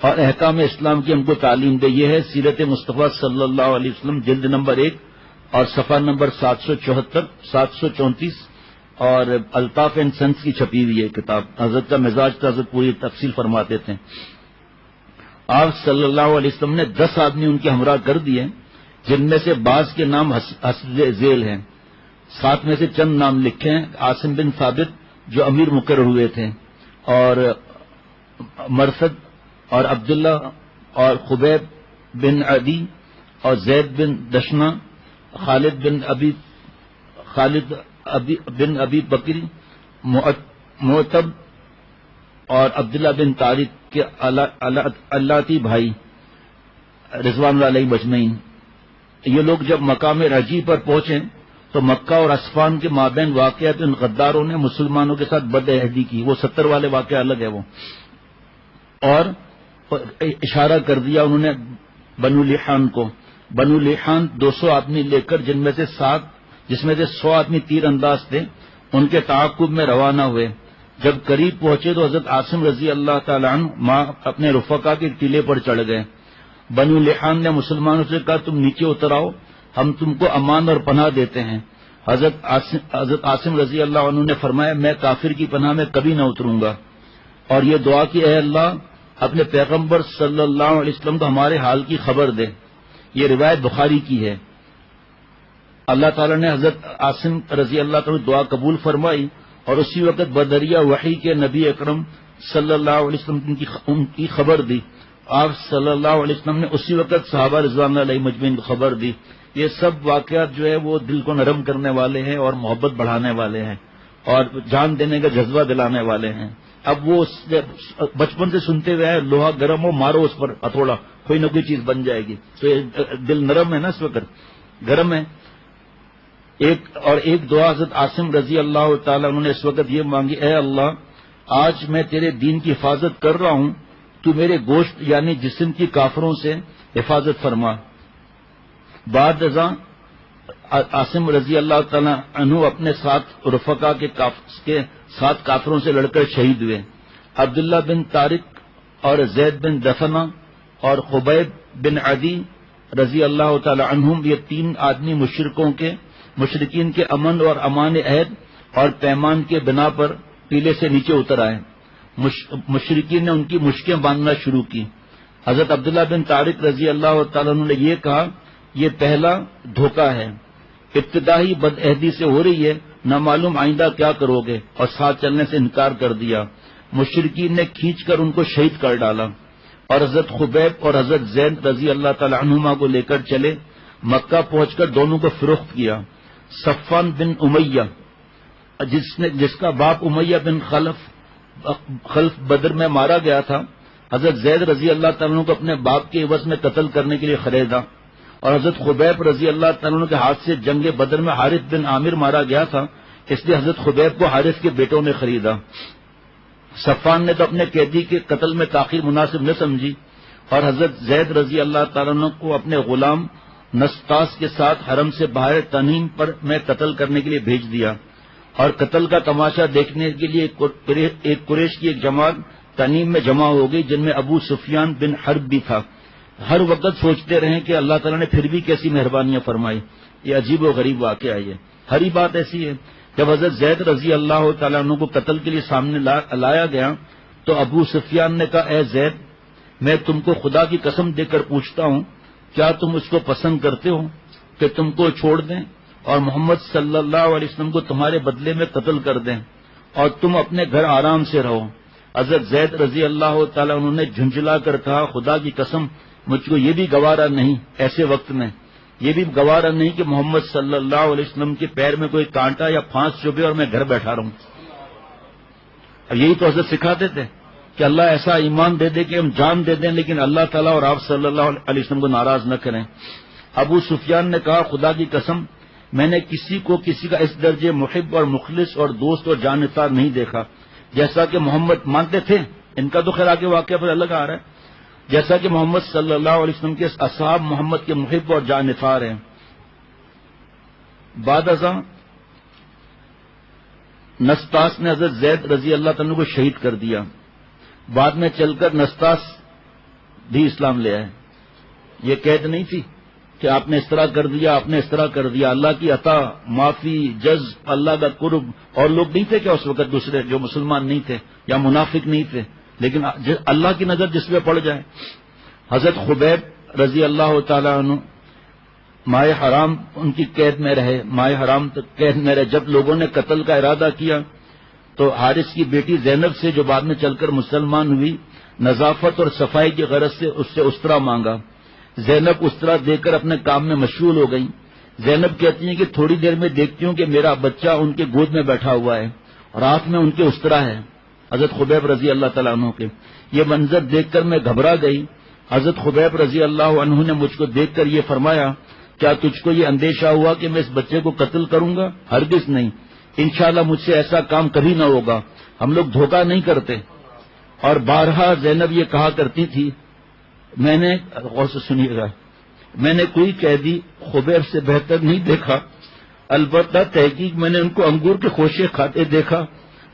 اور احکام اسلام کی ہم کو تعلیم دے. یہ ہے سیرت مصطفیٰ صلی اللہ علیہ وسلم جلد نمبر 1 اور صفحہ نمبر 774 734 اور الطاف اینڈ سنس کی چھپی ہوئی ہے کتاب. حضرت کا مزاج کا حضرت پوری تفصیل فرماتے تھے. آپ صلی اللہ علیہ وسلم نے 10 آدمی ان کے ہمراہ کر دیے جن میں سے بعض کے نام حسب ذیل ہیں. 7 میں سے چند نام لکھے ہیں. عاصم بن ثابت جو امیر مقرر ہوئے تھے اور مرثد اور عبداللہ اور خبیب بن عدی اور زید بن دشنا، خالد بن ابی بکر معتب اور عبداللہ بن طارق کے اللہ بھائی رضوان اللہ علیہ مجمعین، یہ لوگ جب مقام رجی پر پہنچے تو مکہ اور اسفان کے مابین واقع تو ان غداروں نے مسلمانوں کے ساتھ بد عہدی کی. وہ 70 والے واقعہ الگ ہے وہ، اور اشارہ کر دیا انہوں نے بنو لحان کو. بنو لحان 200 آدمی لے کر جس میں سے 100 آدمی تیر انداز تھے ان کے تعاقب میں روانہ ہوئے. جب قریب پہنچے تو حضرت عاصم رضی اللہ تعالیٰ عنہ اپنے رفقا کے ٹیلے پر چڑھ گئے. بنو لحان نے مسلمانوں سے کہا تم نیچے اتر آؤ، ہم تم کو امان اور پناہ دیتے ہیں. حضرت عاصم رضی اللہ عنہ نے فرمایا میں کافر کی پناہ میں کبھی نہ اتروں گا، اور یہ دعا کہ اے اللہ اپنے پیغمبر صلی اللہ علیہ وسلم کو ہمارے حال کی خبر دے. یہ روایت بخاری کی ہے. اللہ تعالیٰ نے حضرت عاصم رضی اللہ تعالیٰ دعا قبول فرمائی، اور اسی وقت بدریہ وحی کے نبی اکرم صلی اللہ علیہ وسلم ان کی خبر دی. آپ صلی اللہ علیہ وسلم نے اسی وقت صحابہ رضوان اللہ علیہ مجمعین کو خبر دی. یہ سب واقعات جو ہے وہ دل کو نرم کرنے والے ہیں اور محبت بڑھانے والے ہیں اور جان دینے کا جذبہ دلانے والے ہیں. اب وہ بچپن سے سنتے ہوئے ہیں لوہا گرم ہو مارو اس پر ہتھوڑا، کوئی نہ کوئی چیز بن جائے گی. تو دل نرم ہے نا اس وقت، گرم ہے. ایک دعا حضرت عاصم رضی اللہ تعالیٰ انہوں نے اس وقت یہ مانگی، اے اللہ آج میں تیرے دین کی حفاظت کر رہا ہوں، تو میرے گوشت یعنی جسم کی کافروں سے حفاظت فرما. بعد ازاں عاصم رضی اللہ تعالیٰ عنہ اپنے ساتھ رفقا کے ساتھ کافروں سے لڑ کر شہید ہوئے. عبداللہ بن طارق اور زید بن دفنہ اور خبیب بن عدی رضی اللہ تعالی عنہم، یہ 3 آدمی مشرکین کے امن اور امان عہد اور پیمان کے بنا پر ٹیلے سے نیچے اتر آئے. مشرکین نے ان کی مشکیں باندھنا شروع کی. حضرت عبداللہ بن طارق رضی اللہ تعالیٰ عنہ نے یہ کہا یہ پہلا دھوکہ ہے، ابتدائی بد عہدی سے ہو رہی ہے، نہ معلوم آئندہ کیا کرو گے، اور ساتھ چلنے سے انکار کر دیا. مشرکین نے کھینچ کر ان کو شہید کر ڈالا اور حضرت خبیب اور حضرت زید رضی اللہ تعالی عنہما کو لے کر چلے. مکہ پہنچ کر دونوں کو فروخت کیا. صفوان بن امیہ جس کا باپ امیہ بن خلف بدر میں مارا گیا تھا، حضرت زید رضی اللہ تعالیٰ عنہ کو اپنے باپ کے عوض میں قتل کرنے کے لیے خریدا، اور حضرت خبیب رضی اللہ تعالیٰ عنہ کے ہاتھ سے جنگ بدر میں حارث بن عامر مارا گیا تھا، اس لیے حضرت خبیب کو حارث کے بیٹوں نے خریدا. صفوان نے تو اپنے قیدی کے قتل میں تاخیر مناسب نہ سمجھی اور حضرت زید رضی اللہ تعالیٰ عنہ کو اپنے غلام نسطاس کے ساتھ حرم سے باہر تنیم پر میں قتل کرنے کے لیے بھیج دیا. اور قتل کا تماشا دیکھنے کے لیے ایک قریش کی ایک جماعت تنیم میں جمع ہو گئی، جن میں ابو سفیان بن حرب بھی تھا. ہر وقت سوچتے رہیں کہ اللہ تعالیٰ نے پھر بھی کیسی مہربانیاں فرمائی. یہ عجیب و غریب واقعہ ہے. یہ ہر ہی بات ایسی ہے. جب حضرت زید رضی اللہ تعالیٰ عنہ کو قتل کے لیے سامنے لایا گیا تو ابو سفیان نے کہا اے زید، میں تم کو خدا کی قسم دے کر پوچھتا ہوں، کیا تم اس کو پسند کرتے ہو کہ تم کو چھوڑ دیں اور محمد صلی اللہ علیہ وسلم کو تمہارے بدلے میں قتل کر دیں اور تم اپنے گھر آرام سے رہو؟ حضرت زید رضی اللہ تعالیٰ عنہ نے جھنجھلا کر کہا خدا کی قسم مجھ کو یہ بھی گوارا نہیں، ایسے وقت میں یہ بھی گوارا نہیں کہ محمد صلی اللہ علیہ وسلم کے پیر میں کوئی کانٹا یا پھانس چبھے اور میں گھر بیٹھا رہوں. اب یہی تو حضرت سکھاتے تھے کہ اللہ ایسا ایمان دے دے کہ ہم جان دے دیں لیکن اللہ تعالیٰ اور آپ صلی اللہ علیہ وسلم کو ناراض نہ کریں. ابو سفیان نے کہا خدا کی قسم میں نے کسی کا اس درجے محب اور مخلص اور دوست اور جانفار نہیں دیکھا جیسا کہ محمد مانتے تھے. ان کا تو خیر آگے واقعہ پر الگ آ رہا ہے. جیسا کہ محمد صلی اللہ علیہ وسلم کے اصحاب محمد کے محب اور جانفار ہیں. بعد ازاں نسطاس نے حضرت زید رضی اللہ تعالیٰ کو شہید کر دیا. بعد میں چل کر نسطاس بھی اسلام لے آئے. یہ قید نہیں تھی کہ آپ نے اس طرح کر دیا، آپ نے اس طرح کر دیا. اللہ کی عطا، معافی، جذب، اللہ کا قرب. اور لوگ نہیں تھے کہ اس وقت دوسرے جو مسلمان نہیں تھے یا منافق نہیں تھے، لیکن اللہ کی نظر جس پہ پڑ جائے. حضرت خبیب رضی اللہ تعالی عنہ ماہ حرام ان کی قید میں رہے، ماہ حرام تک قید میں رہے. جب لوگوں نے قتل کا ارادہ کیا تو حارث کی بیٹی زینب سے جو بعد میں چل کر مسلمان ہوئی، نظافت اور صفائی کی غرض سے اس سے استرا مانگا. زینب استرا دے کر اپنے کام میں مشغول ہو گئی. زینب کہتی ہیں کہ تھوڑی دیر میں دیکھتی ہوں کہ میرا بچہ ان کے گود میں بیٹھا ہوا ہے اور ہاتھ میں ان کے استرا ہے حضرت خبیب رضی اللہ تعالیٰ عنہ کے. یہ منظر دیکھ کر میں گھبرا گئی. حضرت خبیب رضی اللہ عنہ نے مجھ کو دیکھ کر یہ فرمایا کیا تجھ کو یہ اندیشہ ہوا کہ میں اس بچے کو قتل کروں گا؟ ہرگز نہیں، انشاءاللہ مجھ سے ایسا کام کبھی نہ ہوگا، ہم لوگ دھوکہ نہیں کرتے. اور بارہا زینب یہ کہا کرتی تھی، میں نے غور سے سنیے گا، میں نے کوئی قیدی خبیب سے بہتر نہیں دیکھا، البتہ تحقیق میں نے ان کو انگور کے خوشے کھاتے دیکھا.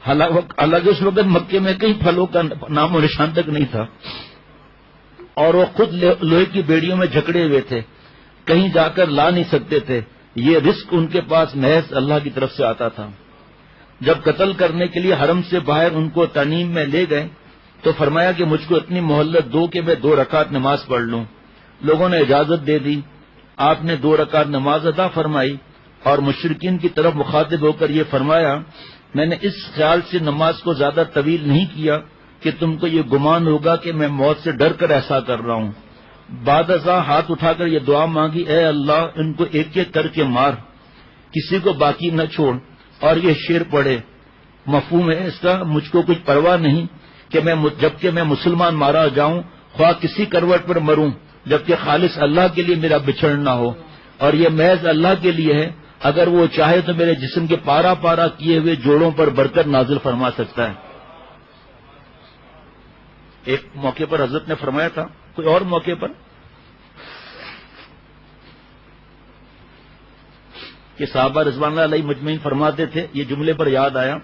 حالانکہ اس وقت مکے میں کئی پھلوں کا نام و نشان تک نہیں تھا اور وہ خود لوہے کی بیڑیوں میں جکڑے ہوئے تھے، کہیں جا کر لا نہیں سکتے تھے. یہ رزق ان کے پاس محض اللہ کی طرف سے آتا تھا. جب قتل کرنے کے لیے حرم سے باہر ان کو تنعیم میں لے گئے تو فرمایا کہ مجھ کو اتنی مہلت دو کہ میں 2 رکعت نماز پڑھ لوں. لوگوں نے اجازت دے دی. آپ نے 2 رکعت نماز ادا فرمائی اور مشرکین کی طرف مخاطب ہو کر یہ فرمایا میں نے اس خیال سے نماز کو زیادہ طویل نہیں کیا کہ تم کو یہ گمان ہوگا کہ میں موت سے ڈر کر ایسا کر رہا ہوں. بعد ازاں ہاتھ اٹھا کر یہ دعا مانگی، اے اللہ ان کو ایک ایک کر کے مار، کسی کو باقی نہ چھوڑ. اور یہ شعر پڑھے. مفہوم ہے اس کا، مجھ کو کچھ پرواہ نہیں کہ جبکہ میں مسلمان مارا جاؤں، خواہ کسی کروٹ پر مروں، جبکہ خالص اللہ کے لیے میرا بچھڑنا ہو. اور یہ محض اللہ کے لیے ہے، اگر وہ چاہے تو میرے جسم کے پارا پارا کیے ہوئے جوڑوں پر برکت نازل فرما سکتا ہے. ایک موقع پر حضرت نے فرمایا تھا، کوئی اور موقع پر، کہ صحابہ رضوان اللہ علیہ مجمعین فرماتے تھے، یہ جملے پر یاد آیا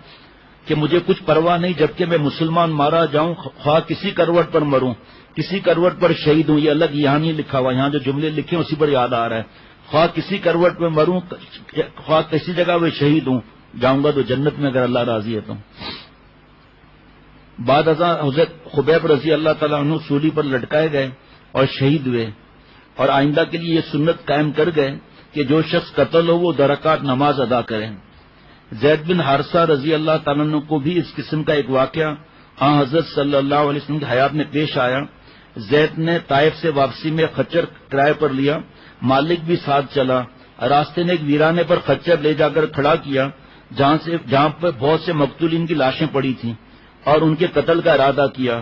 کہ مجھے کچھ پرواہ نہیں جبکہ میں مسلمان مارا جاؤں، خواہ کسی کروٹ پر مروں، کسی کروٹ پر شہید ہوں. یہ الگ یہاں نہیں لکھا ہوا، یہاں جو جملے لکھے ہیں اسی پر یاد آ رہا ہے. خواہ کسی کروٹ پر مروں، خواہ کسی جگہ میں شہید ہوں، جاؤں گا تو جنت میں اگر اللہ راضی ہے تو. بعد ازاں حضرت خبیب رضی اللہ تعالیٰ عنہ سولی پر لٹکائے گئے اور شہید ہوئے، اور آئندہ کے لیے یہ سنت قائم کر گئے کہ جو شخص قتل ہو وہ 2 رکعت نماز ادا کریں. زید بن حارثہ رضی اللہ تعالیٰ عنہ کو بھی اس قسم کا ایک واقعہ حضرت صلی اللہ علیہ وسلم کی حیات میں پیش آیا. زید نے طائف سے واپسی میں خچر کرائے پر لیا، مالک بھی ساتھ چلا. راستے نے ایک ویرانے پر خچر لے جا کر کھڑا کیا جہاں پر بہت سے مقتولین کی لاشیں پڑی تھیں اور ان کے قتل کا ارادہ کیا.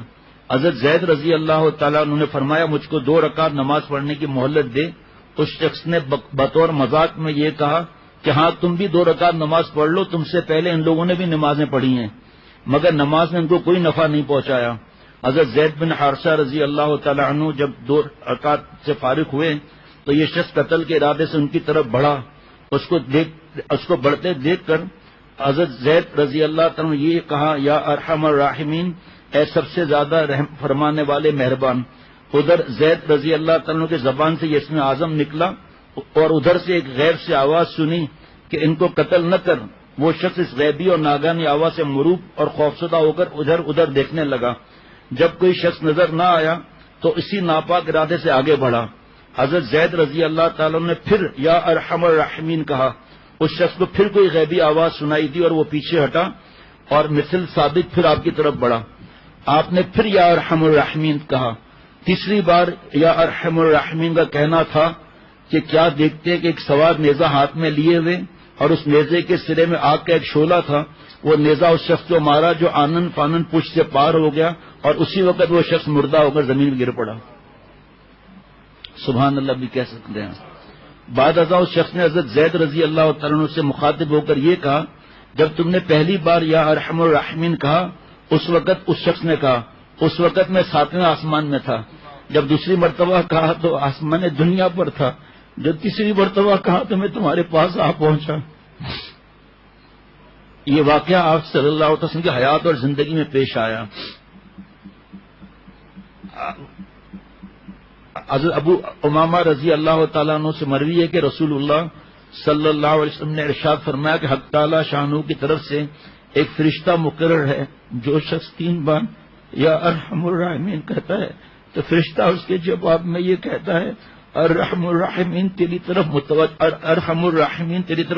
حضرت زید رضی اللہ تعالیٰ عنہ نے فرمایا مجھ کو 2 رکعت نماز پڑھنے کی مہلت دے. اس شخص نے بطور مذاق میں یہ کہا کہ ہاں تم بھی 2 رکعت نماز پڑھ لو، تم سے پہلے ان لوگوں نے بھی نمازیں پڑھی ہیں. مگر نماز نے ان کو کوئی نفع نہیں پہنچایا. حضرت زید بن حارثہ رضی اللہ تعالیٰ عنہ جب 2 رکعت سے فارغ ہوئے تو یہ شخص قتل کے ارادے سے ان کی طرف بڑھا. اس کو بڑھتے دیکھ کر حضرت زید رضی اللہ تعالیٰ عنہ یہ کہا، یا ارحم الراحمین، اے سب سے زیادہ رحم فرمانے والے مہربان. ادھر زید رضی اللہ تعالیٰ عنہ کی زبان سے یہ اسم اعظم نکلا اور ادھر سے ایک غیب سے آواز سنی کہ ان کو قتل نہ کر. وہ شخص اس غیبی اور ناگہانی آواز سے مروب اور خوفزدہ ہو کر ادھر دیکھنے لگا. جب کوئی شخص نظر نہ آیا تو اسی ناپاک ارادے سے آگے بڑھا. حضرت زید رضی اللہ تعالیٰ نے پھر یا ارحم الراحمین کہا. اس شخص کو پھر کوئی غیبی آواز سنائی دی اور وہ پیچھے ہٹا اور مثل ثابت پھر آپ کی طرف بڑھا. آپ نے پھر یا ارحم الراحمین کہا. تیسری بار یا ارحم الراحمین کا کہنا تھا کہ کیا دیکھتے کہ ایک سوار نیزہ ہاتھ میں لیے ہوئے اور اس نیزے کے سرے میں آگ کا ایک شعلہ تھا. وہ نیزہ اس شخص کو مارا جو آنن فانن پشت سے پار ہو گیا اور اسی وقت وہ شخص مردہ ہو کر زمین میں گر پڑا. سبحان اللہ بھی کہہ سکتے ہیں. بعد ازاں اس شخص نے حضرت زید رضی اللہ تعالیٰ عنہ سے مخاطب ہو کر یہ کہا، جب تم نے پہلی بار یا ارحم الراحمین کہا اس وقت اس شخص نے کہا اس وقت میں 7ویں آسمان میں تھا. جب دوسری مرتبہ کہا تو آسمان دنیا پر تھا. جب تیسری مرتبہ کہا تو میں تمہارے پاس آ پہنچا. یہ واقعہ آپ صلی اللہ علیہ وسلم کی حیات اور زندگی میں پیش آیا. حضرت ابو امامہ رضی اللہ تعالیٰ عنہ سے مروی ہے کہ رسول اللہ صلی اللہ علیہ وسلم نے ارشاد فرمایا کہ حق تعالی شانہ کی طرف سے ایک فرشتہ مقرر ہے، جو شخص 3 بار یا ارحم الراحمین کہتا ہے تو فرشتہ اس کے جواب میں یہ کہتا ہے، ارحم الراحمین تیری طرف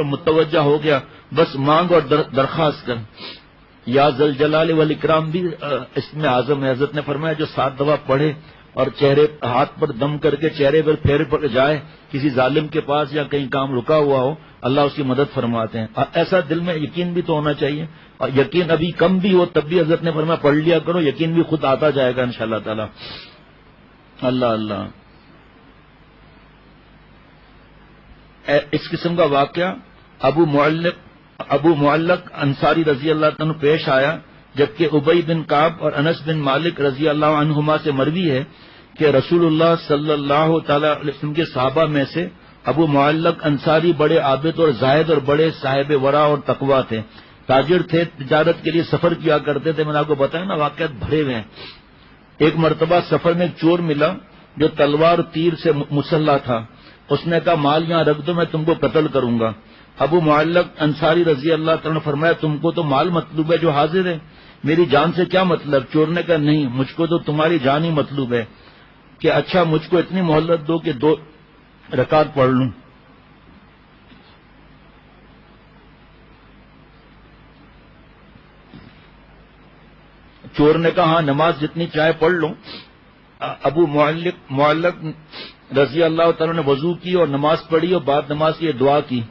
متوجہ ہو گیا، بس مانگ اور درخواست کر. یا ذل جلال والاکرام بھی اس میں اعظم ہے. حضرت نے فرمایا جو 7 دفعہ پڑھے اور چہرے ہاتھ پر دم کر کے چہرے پر پھیر پڑ جائے کسی ظالم کے پاس یا کہیں کام رکا ہوا ہو، اللہ اس کی مدد فرماتے ہیں. ایسا دل میں یقین بھی تو ہونا چاہیے، اور یقین ابھی کم بھی ہو تب بھی حضرت نے فرمایا پڑھ لیا کرو، یقین بھی خود آتا جائے گا انشاءاللہ تعالی. اللہ اللہ. اس قسم کا واقعہ ابو معلق انصاری رضی اللہ عنہ پیش آیا، جبکہ ابی بن کعب اور انس بن مالک رضی اللہ عنہما سے مروی ہے کہ رسول اللہ صلی اللہ تعالی علیہ وسلم کے صحابہ میں سے ابو معلق انصاری بڑے عابد اور زاہد اور بڑے صاحب ورع اور تقویٰ تھے. تاجر تھے، تجارت کے لیے سفر کیا کرتے تھے. میں نے آپ کو بتایا نا، واقعات بھرے ہوئے ہیں. ایک مرتبہ سفر میں ایک چور ملا جو تلوار تیر سے مسلح تھا. اس نے کہا مال یہاں رکھ دو، میں تم کو قتل کروں گا. ابو معلق انصاری رضی اللہ تعالیٰ نے فرمایا تم کو تو مال مطلوب ہے جو حاضر ہے، میری جان سے کیا مطلب؟ چور نے کہا نہیں، مجھ کو تو تمہاری جان ہی مطلوب ہے. کہ اچھا مجھ کو اتنی مہلت دو کہ 2 رکعت پڑھ لوں. چور نے کہا ہاں نماز جتنی چاہے پڑھ لوں. ابو معلق رضی اللہ تعالیٰ نے وضو کی اور نماز پڑھی، اور بعد نماز کی یہ دعا کی.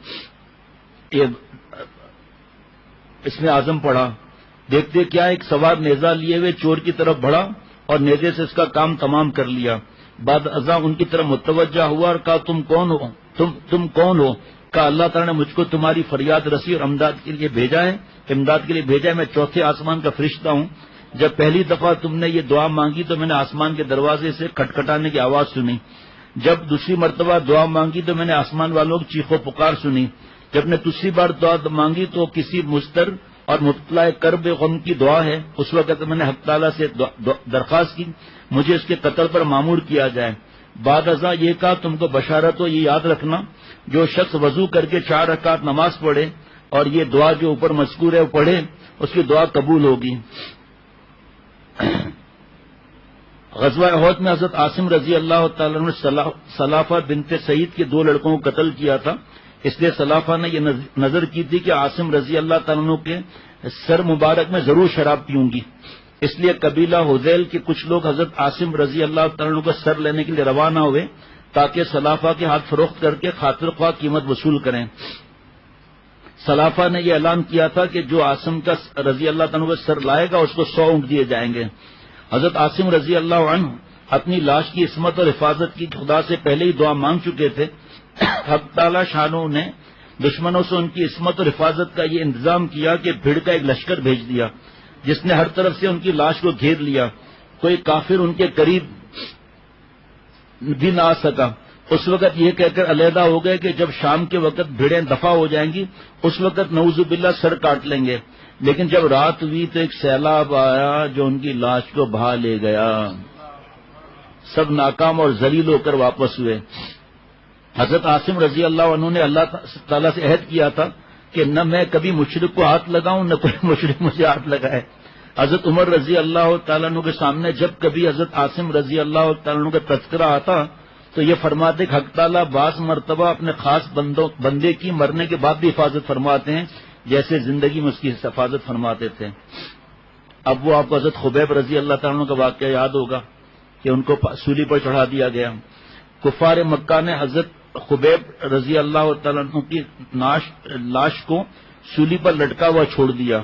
اس نے اعظم پڑھا. دیکھتے کیا ایک سوار نیزہ لیے ہوئے چور کی طرف بڑھا اور نیزے سے اس کا کام تمام کر لیا. بعد ازاں ان کی طرف متوجہ ہوا اور کہا تم کون ہو؟ کہا اللہ تعالیٰ نے مجھ کو تمہاری فریاد رسی اور امداد کے لیے بھیجا ہے. میں 4تھے آسمان کا فرشتہ ہوں. جب پہلی دفعہ تم نے یہ دعا مانگی تو میں نے آسمان کے دروازے سے کھٹکھٹانے کی آواز سنی. جب دوسری مرتبہ دعا مانگی تو میں نے آسمان والوں کی چیخو پکار سنی. جب نے دوسری بار دعا مانگی تو کسی مستر اور مبتلا کرب غم کی دعا ہے. اس وقت میں نے حق تعالیٰ سے درخواست کی مجھے اس کے قتل پر معمور کیا جائے. بعد ازاں یہ کہا تم کو بشارت ہو، یہ یاد رکھنا جو شخص وضو کر کے 4 رکعت نماز پڑھے اور یہ دعا جو اوپر مذکور ہے وہ پڑھے، اس کی دعا قبول ہوگی. غزوہ احد میں حضرت عاصم رضی اللہ تعالیٰ نے سلافہ بنت سعید کے 2 لڑکوں کو قتل کیا تھا. اس لیے سلافہ نے یہ نظر کی تھی کہ عاصم رضی اللہ تعالیٰ کے سر مبارک میں ضرور شراب پیوں گی. اس لیے قبیلہ حذیل کے کچھ لوگ حضرت عاصم رضی اللہ تعالیٰ کا سر لینے کے لیے روانہ ہوئے تاکہ سلافہ کے ہاتھ فروخت کر کے خاطر خواہ قیمت وصول کریں. سلافہ نے یہ اعلان کیا تھا کہ جو عاصم کا رضی اللہ تعالیٰ کا سر لائے گا اس کو 100 اونٹ دیے جائیں گے. حضرت عاصم رضی اللہ عنہ اپنی لاش کی عصمت اور حفاظت کی خدا سے پہلے ہی دعا مانگ چکے تھے. حق تعالی شانوں نے دشمنوں سے ان کی عصمت اور حفاظت کا یہ انتظام کیا کہ بھیڑ کا ایک لشکر بھیج دیا جس نے ہر طرف سے ان کی لاش کو گھیر لیا. کوئی کافر ان کے قریب بھی نہ آ سکا. اس وقت یہ کہہ کر علیحدہ ہو گئے کہ جب شام کے وقت بھیڑیں دفع ہو جائیں گی اس وقت نعوذ باللہ سر کاٹ لیں گے. لیکن جب رات ہوئی تو ایک سیلاب آیا جو ان کی لاش کو بہا لے گیا. سب ناکام اور ذلیل ہو کر واپس ہوئے. حضرت عاصم رضی اللہ عنہ نے اللہ تعالیٰ سے عہد کیا تھا کہ نہ میں کبھی مشرک کو ہاتھ لگاؤں نہ کوئی مشرک مجھے ہاتھ لگائے. حضرت عمر رضی اللہ تعالیٰ عنہ کے سامنے جب کبھی حضرت عاصم رضی اللہ تعالیٰ عنہ کا تذکرہ آتا تو یہ فرماتے کہ حق تعالیٰ بعض مرتبہ اپنے خاص بندے کی مرنے کے بعد بھی حفاظت فرماتے ہیں جیسے زندگی میں اس کی حفاظت فرماتے تھے. اب وہ آپ کو حضرت خبیب رضی اللہ تعالیٰ عنہ کا واقعہ یاد ہوگا کہ ان کو سولی پر چڑھا دیا گیا. کفار مکہ نے حضرت خبیب رضی اللہ تعالیٰ عنہ کی لاش کو سولی پر لٹکا ہوا چھوڑ دیا.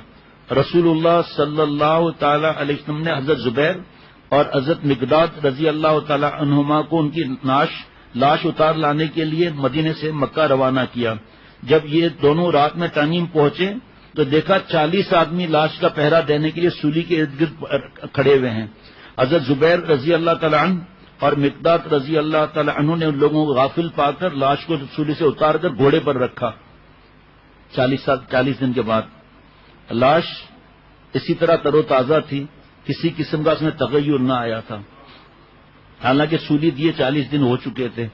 رسول اللہ صلی اللہ تعالی علیہ وسلم نے حضرت زبیر اور حضرت مقداد رضی اللہ تعالی عنہما کو ان کی لاش اتار لانے کے لیے مدینے سے مکہ روانہ کیا. جب یہ دونوں رات میں تنعیم پہنچے تو دیکھا 40 آدمی لاش کا پہرا دینے کے لیے سولی کے ارد گرد کھڑے ہوئے ہیں. حضرت زبیر رضی اللہ تعالی عنہ اور مقداد رضی اللہ تعالی عنہ نے ان لوگوں کو غافل پا کر لاش کو سولی سے اتار کر گھوڑے پر رکھا. 40 دن کے بعد لاش اسی طرح تر و تازہ تھی، کسی قسم کا اس میں تغیر نہ آیا تھا، حالانکہ سولی دیے 40 دن ہو چکے تھے.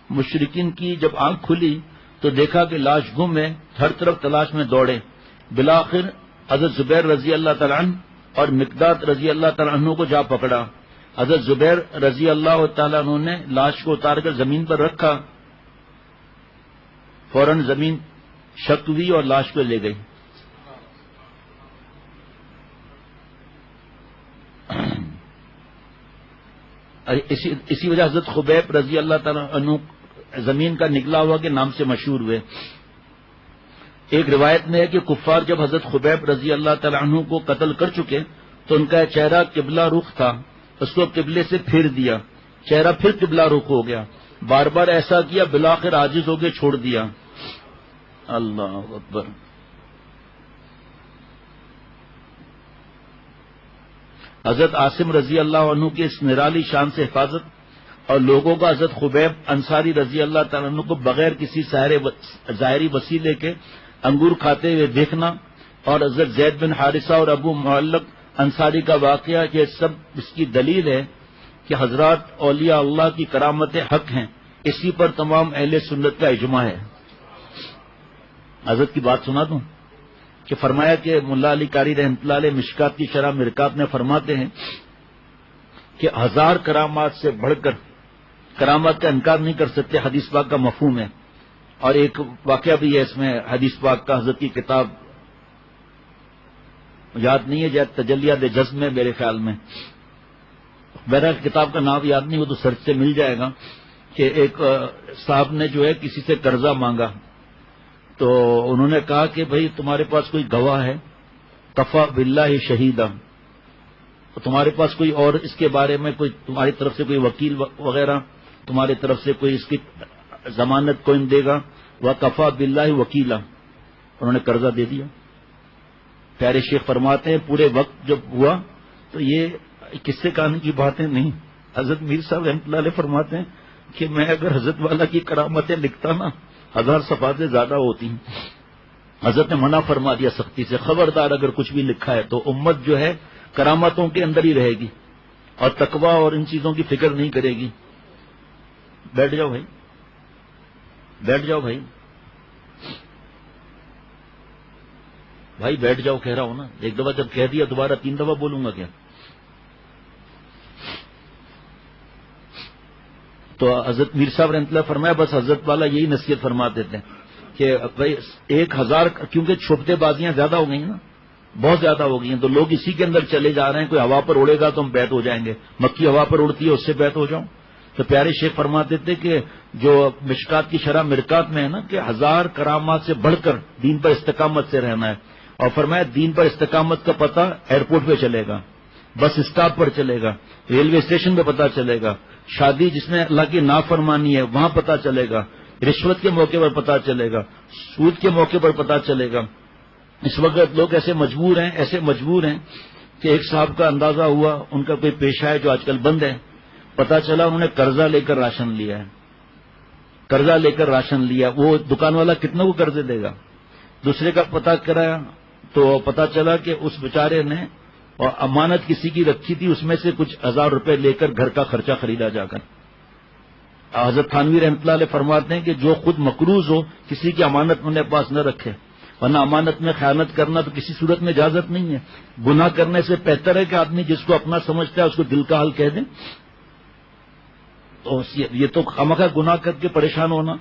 مشرکین کی جب آنکھ کھلی تو دیکھا کہ لاش گم ہے، ہر طرف تلاش میں دوڑے. بالآخر حضرت زبیر رضی اللہ تعالی عنہ اور مقداد رضی اللہ تعالی عنہ کو جا پکڑا. حضرت زبیر رضی اللہ تعالی عنہ نے لاش کو اتار کر زمین پر رکھا. فوراً زمین شک ہوئی اور لاش کو لے گئی. اسی وجہ حضرت خبیب رضی اللہ تعالیٰ عنہ زمین کا نکلا ہوا کے نام سے مشہور ہوئے. ایک روایت میں ہے کہ کفار جب حضرت خبیب رضی اللہ تعالیٰ عنہ کو قتل کر چکے تو ان کا چہرہ قبلہ رخ تھا، اس کو قبلے سے پھیر دیا، چہرہ پھر قبلہ رخ ہو گیا، بار بار ایسا کیا، بالآخر عاجز ہو کے چھوڑ دیا. اللہ اکبر. حضرت عاصم رضی اللہ عنہ کی اس نرالی شان سے حفاظت اور لوگوں کا حضرت خبیب انصاری رضی اللہ تعالیٰ عنہ کو بغیر کسی ظاہری وسیلے کے انگور کھاتے ہوئے دیکھنا، اور حضرت زید بن حارثہ اور ابو معلق انصاری کا واقعہ، یہ سب اس کی دلیل ہے کہ حضرات اولیاء اللہ کی کرامت حق ہیں. اسی پر تمام اہل سنت کا اجماع ہے. حضرت کی بات سنا دوں کہ فرمایا کہ ملا علی قاری رحمۃ اللہ علیہ مشکات کی شرح مرکات میں فرماتے ہیں کہ 1000 کرامات سے بڑھ کر کرامات کا انکار نہیں کر سکتے، حدیث پاک کا مفہوم ہے. اور ایک واقعہ بھی ہے اس میں حدیث پاک کا، حضرت کی کتاب یاد نہیں ہے، جیسے تجلیات جزم میں میرے خیال میں، میرا کتاب کا نام یاد نہیں، وہ تو سرچ سے مل جائے گا، کہ ایک صاحب نے جو ہے کسی سے قرضہ مانگا تو انہوں نے کہا کہ بھئی تمہارے پاس کوئی گواہ ہے؟ کفا باللہ شہیدہ. تو تمہارے پاس کوئی اور اس کے بارے میں کوئی تمہاری طرف سے کوئی وکیل وغیرہ تمہاری طرف سے کوئی اس کی ضمانت کون دے گا؟ وہ کفا باللہ وکیلا. انہوں نے قرضہ دے دیا. پیارے شیخ فرماتے ہیں پورے وقت جب ہوا تو یہ قصے کہانی کی باتیں نہیں. حضرت میر صاحب رحمۃ اللہ علیہ فرماتے ہیں کہ میں اگر حضرت والا کی کرامتیں لکھتا نا 1000 صفحات سے زیادہ ہوتی. حضرت نے منع فرما دیا سختی سے، خبردار اگر کچھ بھی لکھا ہے تو امت جو ہے کرامتوں کے اندر ہی رہے گی اور تقویٰ اور ان چیزوں کی فکر نہیں کرے گی. بیٹھ جاؤ بھائی، بیٹھ جاؤ بھائی، بھائی بیٹھ جاؤ کہہ رہا ہوں نا. ایک دفعہ جب کہہ دیا دوبارہ 3 دفعہ بولوں گا کیا؟ تو حضرت میر صاحب رحمۃ اللہ فرمایا بس حضرت والا یہی نصیحت فرما دیتے ہیں کہ بھائی 1000، کیونکہ چھوٹے بازیاں زیادہ ہو گئی نا، بہت زیادہ ہو گئی ہیں، تو لوگ اسی کے اندر چلے جا رہے ہیں. کوئی ہوا پر اڑے گا تو ہم بیت ہو جائیں گے، مکھی ہوا پر اڑتی ہے اس سے بیت ہو جاؤں. تو پیارے شیخ فرماتے تھے کہ جو مشکات کی شرح مرکات میں ہے نا کہ 1000 کرامات سے بڑھ کر دین پر استقامت سے رہنا ہے. اور فرمایا دین پر استقامت کا پتہ ایئرپورٹ پہ چلے گا، بس اسٹاپ پر چلے گا، ریلوے اسٹیشن پہ پتہ چلے گا، شادی جس میں اللہ کی نافرمانی ہے وہاں پتہ چلے گا، رشوت کے موقع پر پتہ چلے گا، سود کے موقع پر پتہ چلے گا. اس وقت لوگ ایسے مجبور ہیں کہ ایک صاحب کا اندازہ ہوا، ان کا کوئی پیشہ ہے جو آج کل بند ہے، پتہ چلا انہوں نے قرضہ لے کر راشن لیا ہے. قرضہ لے کر راشن لیا، وہ دکان والا کتنے کو قرضے دے گا؟ دوسرے کا پتہ کرایا تو پتہ چلا کہ اس بیچارے نے اور امانت کسی کی رکھی تھی، اس میں سے کچھ 1000 روپے لے کر گھر کا خرچہ خریدا جا کر. حضرت تھانوی رحمۃ اللہ علیہ فرماتے ہیں کہ جو خود مقروض ہو کسی کی امانت اپنے پاس نہ رکھے، ورنہ امانت میں خیانت کرنا تو کسی صورت میں اجازت نہیں ہے. گناہ کرنے سے بہتر ہے کہ آدمی جس کو اپنا سمجھتا ہے اس کو دل کا حال کہہ دیں. تو یہ تو خامخواہ گناہ کر کے پریشان ہونا،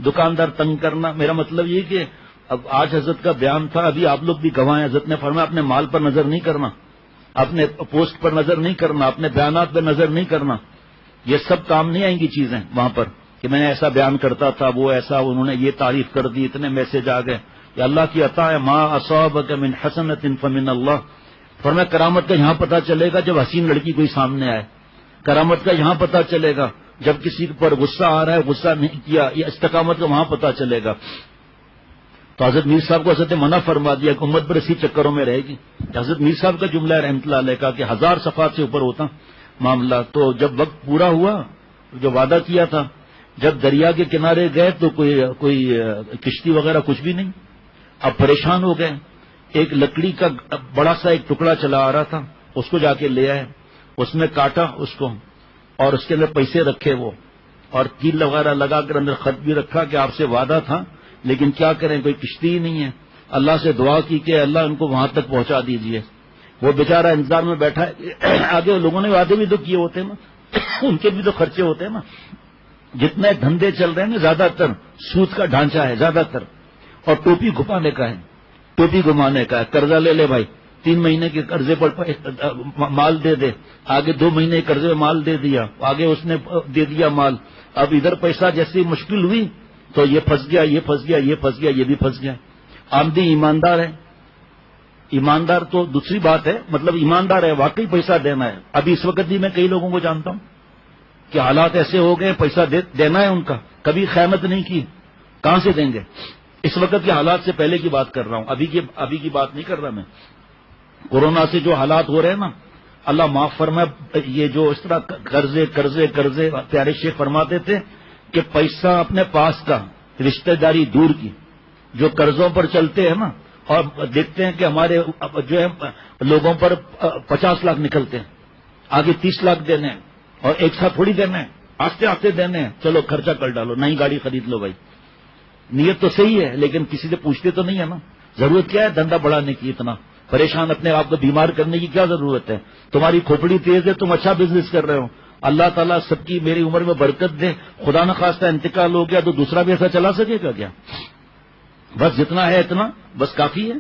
دکاندار تنگ کرنا. میرا مطلب یہ کہ اب آج حضرت کا بیان تھا، ابھی آپ لوگ بھی گواہ ہیں. حضرت نے فرمایا اپنے مال پر نظر نہیں کرنا، اپنے پوسٹ پر نظر نہیں کرنا، اپنے بیانات پر نظر نہیں کرنا. یہ سب کام نہیں آئیں گی چیزیں وہاں پر کہ میں نے ایسا بیان کرتا تھا، وہ ایسا، انہوں نے یہ تعریف کر دی، اتنے میسج آ گئے. یہ اللہ کی عطا ہے. ما اصابک من حسنۃ فمن اللہ. فرمایا کرامت کا یہاں پتہ چلے گا جب حسین لڑکی کوئی سامنے آئے. کرامت کا یہاں پتہ چلے گا جب کسی پر غصہ آ رہا ہے، غصہ نہیں کیا. یہ استقامت کا وہاں پتہ چلے گا. تو حضرت میر صاحب کو حضرت منع فرما دیا کہ امت پر اسی چکروں میں رہے گی. حضرت میر صاحب کا جملہ رحمۃ اللہ علیہ کا کہ 1000 صفحات سے اوپر ہوتا معاملہ. تو جب وقت پورا ہوا، جو وعدہ کیا تھا، جب دریا کے کنارے گئے تو کوئی کشتی وغیرہ کچھ بھی نہیں. اب پریشان ہو گئے. ایک لکڑی کا بڑا سا ایک ٹکڑا چلا آ رہا تھا، اس کو جا کے لے آئے، اس میں کاٹا اس کو اور اس کے اندر پیسے رکھے وہ، اور کیل وغیرہ لگا کر اندر خط بھی رکھا کہ آپ سے وعدہ تھا لیکن کیا کریں کوئی کشتی ہی نہیں ہے. اللہ سے دعا کی کہ اللہ ان کو وہاں تک پہنچا دیجئے. وہ بیچارہ انتظار میں بیٹھا ہے. آگے لوگوں نے وعدے بھی تو کیے ہوتے ہیں نا، ان کے بھی تو خرچے ہوتے ہیں نا. جتنے دھندے چل رہے ہیں نا زیادہ تر سود کا ڈھانچہ ہے زیادہ تر، اور ٹوپی گھمانے کا ہے، ٹوپی گھمانے کا ہے. قرضہ لے لے بھائی 3 مہینے کے قرضے پر مال دے دے، آگے 2 مہینے کے قرضے میں مال دے دیا، آگے اس نے دے دیا مال، اب ادھر پیسہ جیسی مشکل ہوئی تو یہ پھنس گیا، یہ پھنس گیا، یہ پھنس گیا، یہ بھی پھنس گیا۔ آمدی ایماندار ہے، ایماندار تو دوسری بات ہے، مطلب ایماندار ہے، واقعی پیسہ دینا ہے۔ ابھی اس وقت بھی میں کئی لوگوں کو جانتا ہوں کہ حالات ایسے ہو گئے، پیسہ دینا ہے ان کا، کبھی خیانت نہیں کی، کہاں سے دیں گے؟ اس وقت کے حالات سے پہلے کی بات کر رہا ہوں، ابھی کی بات نہیں کر رہا میں۔ کورونا سے جو حالات ہو رہے ہیں نا، اللہ معاف فرمائے، یہ جو اس طرح قرضے قرضے قرضے، پیارے شیخ فرماتے تھے کہ پیسہ اپنے پاس کا، رشتہ داری دور کی، جو قرضوں پر چلتے ہیں نا، اور دیکھتے ہیں کہ ہمارے جو ہے لوگوں پر 50 لاکھ نکلتے ہیں، آگے 30 لاکھ دینے ہیں، اور ایک ساتھ تھوڑی دینے ہیں، آستے آستے دینے ہیں، چلو خرچہ کر ڈالو، نئی گاڑی خرید لو بھائی۔ نیت تو صحیح ہے لیکن کسی سے پوچھتے تو نہیں ہے نا، ضرورت کیا ہے دھندا بڑھانے کی، اتنا پریشان اپنے آپ کو بیمار کرنے کی کیا ضرورت ہے؟ تمہاری کھوپڑی تیز ہے، تم اچھا بزنس کر رہے ہو، اللہ تعالیٰ سب کی میری عمر میں برکت دے، خدا نخواستہ انتقال ہو گیا تو دوسرا بھی ایسا چلا سکے گا کیا؟ بس جتنا ہے اتنا بس کافی ہے۔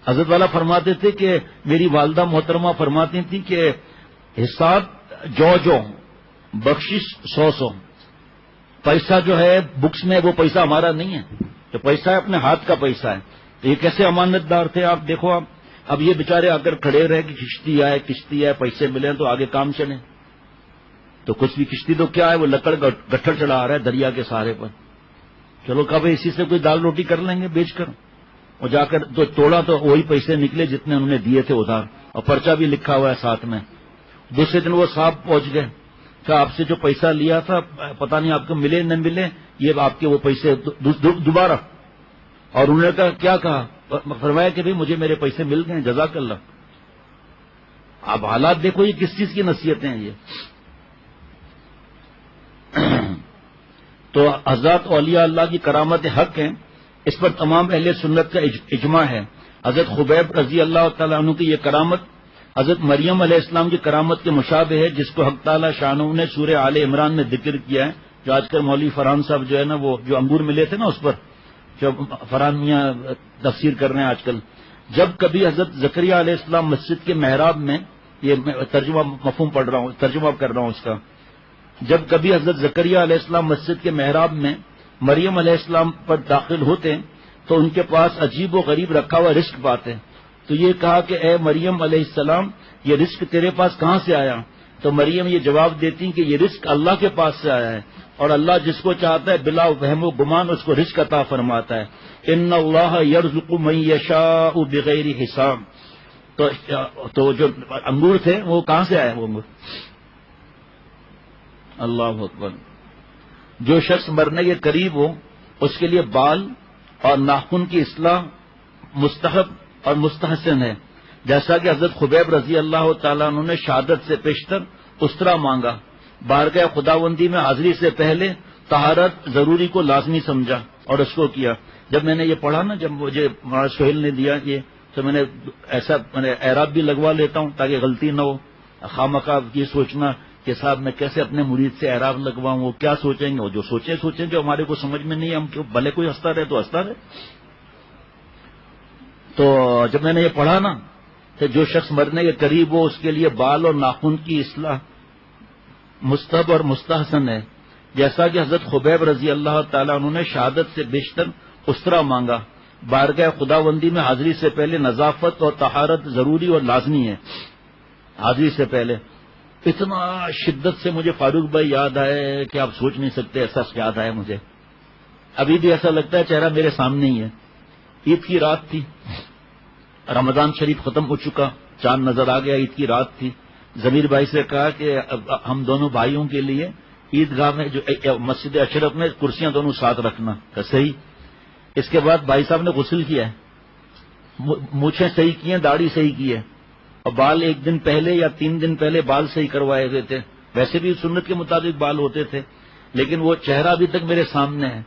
حضرت والا فرماتے تھے کہ میری والدہ محترمہ فرماتی تھی کہ حساب جو بخشش 100 پیسہ جو ہے بکس میں وہ پیسہ ہمارا نہیں ہے، تو پیسہ ہے اپنے ہاتھ کا پیسہ ہے۔ تو یہ کیسے امانت دار تھے آپ دیکھو، آپ اب یہ بیچارے اگر کھڑے رہے کہ کشتی آئے پیسے ملے تو آگے کام چلے، تو کچھ بھی کشتی تو کیا ہے، وہ لکڑ گٹھڑ چڑھا رہا ہے دریا کے سہارے پر، چلو کبھی اسی سے کوئی دال روٹی کر لیں گے بیچ کر، اور جا کر تو توڑا تو وہی پیسے نکلے جتنے انہوں نے دیے تھے ادھار، اور پرچہ بھی لکھا ہوا ہے ساتھ میں۔ دوسرے دن وہ صاحب پہنچ گئے کہ آپ سے جو پیسہ لیا تھا پتہ نہیں آپ کو ملے نہ ملے، یہ آپ کے وہ پیسے دوبارہ، اور انہوں نے کیا کہا، فرمایا کہ بھئی مجھے میرے پیسے مل گئے، جزاک اللہ۔ اب حالات دیکھو یہ کس چیز کی نصیحتیں ہیں یہ۔ تو حضرات اولیاء اللہ کی کرامت حق ہیں، اس پر تمام اہل سنت کا اجماع ہے۔ حضرت خبیب رضی اللہ تعالیٰ عنہ کی یہ کرامت حضرت مریم علیہ السلام کی کرامت کے مشابہ ہے، جس کو حق تعالیٰ شانہ نے سورہ آل عمران میں ذکر کیا ہے، جو آج کل مولوی فرحان صاحب جو ہے نا، وہ جو انگور ملے تھے نا اس پر جو فرحان میاں تفسیر کر رہے ہیں آج کل، جب کبھی حضرت زکریا علیہ السلام مسجد کے محراب میں، یہ میں ترجمہ مفہوم پڑھ رہا ہوں، ترجمہ کر رہا ہوں اس کا، جب کبھی حضرت زکریا علیہ السلام مسجد کے محراب میں مریم علیہ السلام پر داخل ہوتے تو ان کے پاس عجیب و غریب رکھا ہوا رزق پاتے، تو یہ کہا کہ اے مریم علیہ السلام، یہ رزق تیرے پاس کہاں سے آیا؟ تو مریم یہ جواب دیتی کہ یہ رزق اللہ کے پاس سے آیا ہے، اور اللہ جس کو چاہتا ہے بلا وہم و گمان اس کو رزق عطا فرماتا ہے۔ ان اللہ یرزق من یشاء بغیر حساب۔ تو جو انگور تھے وہ کہاں سے آئے وہ انگور؟ اللہ اکبر۔ جو شخص مرنے کے قریب ہو اس کے لیے بال اور ناخن کی اصلاح مستحب اور مستحسن ہے، جیسا کہ حضرت خبیب رضی اللہ تعالیٰ عنہ نے شہادت سے پیشتر استرا مانگا، بارگاہ خداوندی میں حاضری سے پہلے طہارت ضروری کو لازمی سمجھا اور اس کو کیا۔ جب میں نے یہ پڑھا نا، جب مجھے مولانا سہیل نے دیا یہ، تو میں نے ایسا اعراب بھی لگوا لیتا ہوں تاکہ غلطی نہ ہو، خواہ یہ سوچنا کہ صاحب میں کیسے اپنے مرید سے اعراب لگواؤں، وہ کیا سوچیں گے، وہ جو سوچیں جو ہمارے کو سمجھ میں نہیں ہے، ہم بھلے کوئی ہنستا رہے تو ہنستا رہے۔ تو جب میں نے یہ پڑھا نا کہ جو شخص مرنے کے قریب ہو اس کے لیے بال اور ناخن کی اصلاح مستحب اور مستحسن ہے، جیسا کہ حضرت خبیب رضی اللہ تعالیٰ عنہ نے شہادت سے بیشتر استرا مانگا، بارگاہ خداوندی میں حاضری سے پہلے نظافت اور طہارت ضروری اور لازمی ہے۔ حاضری سے پہلے اتنا شدت سے مجھے فاروق بھائی یاد آئے کہ آپ سوچ نہیں سکتے، ایسا یاد آیا مجھے، ابھی بھی ایسا لگتا ہے چہرہ میرے سامنے ہی ہے۔ عید کی رات تھی، رمضان شریف ختم ہو چکا، چاند نظر آ گیا، عید کی رات تھی۔ ضمیر بھائی سے کہا کہ ہم دونوں بھائیوں کے لیے عیدگاہ میں جو مسجد اشرف میں کرسیاں دونوں ساتھ رکھنا، کہ صحیح۔ اس کے بعد بھائی صاحب نے غسل کیا ہے، مونچھیں صحیح کی ہیں، داڑھی صحیح کی ہے، اور بال 1 دن پہلے یا 3 دن پہلے بال صحیح کروائے ہوئے تھے، ویسے بھی سنت کے مطابق بال ہوتے تھے، لیکن وہ چہرہ ابھی تک میرے سامنے ہے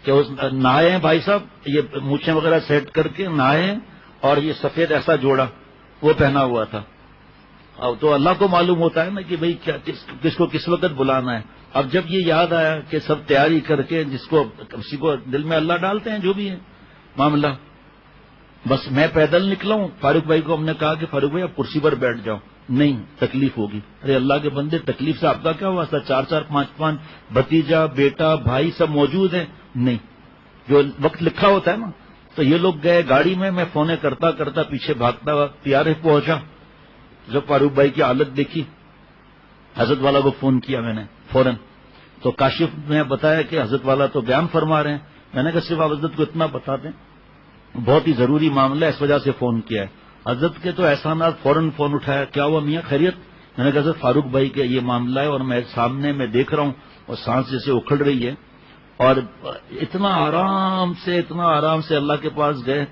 کہ نہائے ہیں بھائی صاحب، یہ مونچھیں وغیرہ سیٹ کر کے نہائے ہیں، اور یہ سفید ایسا جوڑا وہ پہنا ہوا تھا۔ تو اللہ کو معلوم ہوتا ہے نا کہ بھئی کس کو کس وقت بلانا ہے۔ اب جب یہ یاد آیا کہ سب تیاری کر کے، جس کو کسی کو دل میں اللہ ڈالتے ہیں جو بھی ہے معاملہ، بس میں پیدل نکلا ہوں. فاروق بھائی کو ہم نے کہا کہ فاروق بھائی آپ کرسی پر بیٹھ جاؤ. نہیں تکلیف ہوگی. ارے اللہ کے بندے تکلیف سے آپ کا کیا واسطہ؟ 4 5 بھتیجا بیٹا بھائی سب موجود ہیں. نہیں جو وقت لکھا ہوتا ہے نا. تو یہ لوگ گئے گاڑی میں فونے کرتا کرتا پیچھے بھاگتا ہوا پیارے پہنچا. جب فاروق بھائی کی حالت دیکھی حضرت والا کو فون کیا میں نے فوراً. تو کاشف نے بتایا کہ حضرت والا تو بیان فرما رہے ہیں. میں نے کہا صرف آپ حضرت کو اتنا بتا دیں بہت ہی ضروری معاملہ ہے اس وجہ سے فون کیا ہے. حضرت کے تو احسانات فوراً فون اٹھایا. کیا ہوا میاں خیریت؟ میں نے کہا حضرت فاروق بھائی کا یہ معاملہ ہے اور میں سامنے میں دیکھ رہا ہوں اور سانس جیسے اکھڑ رہی ہے. اور اتنا آرام سے اللہ کے پاس گئے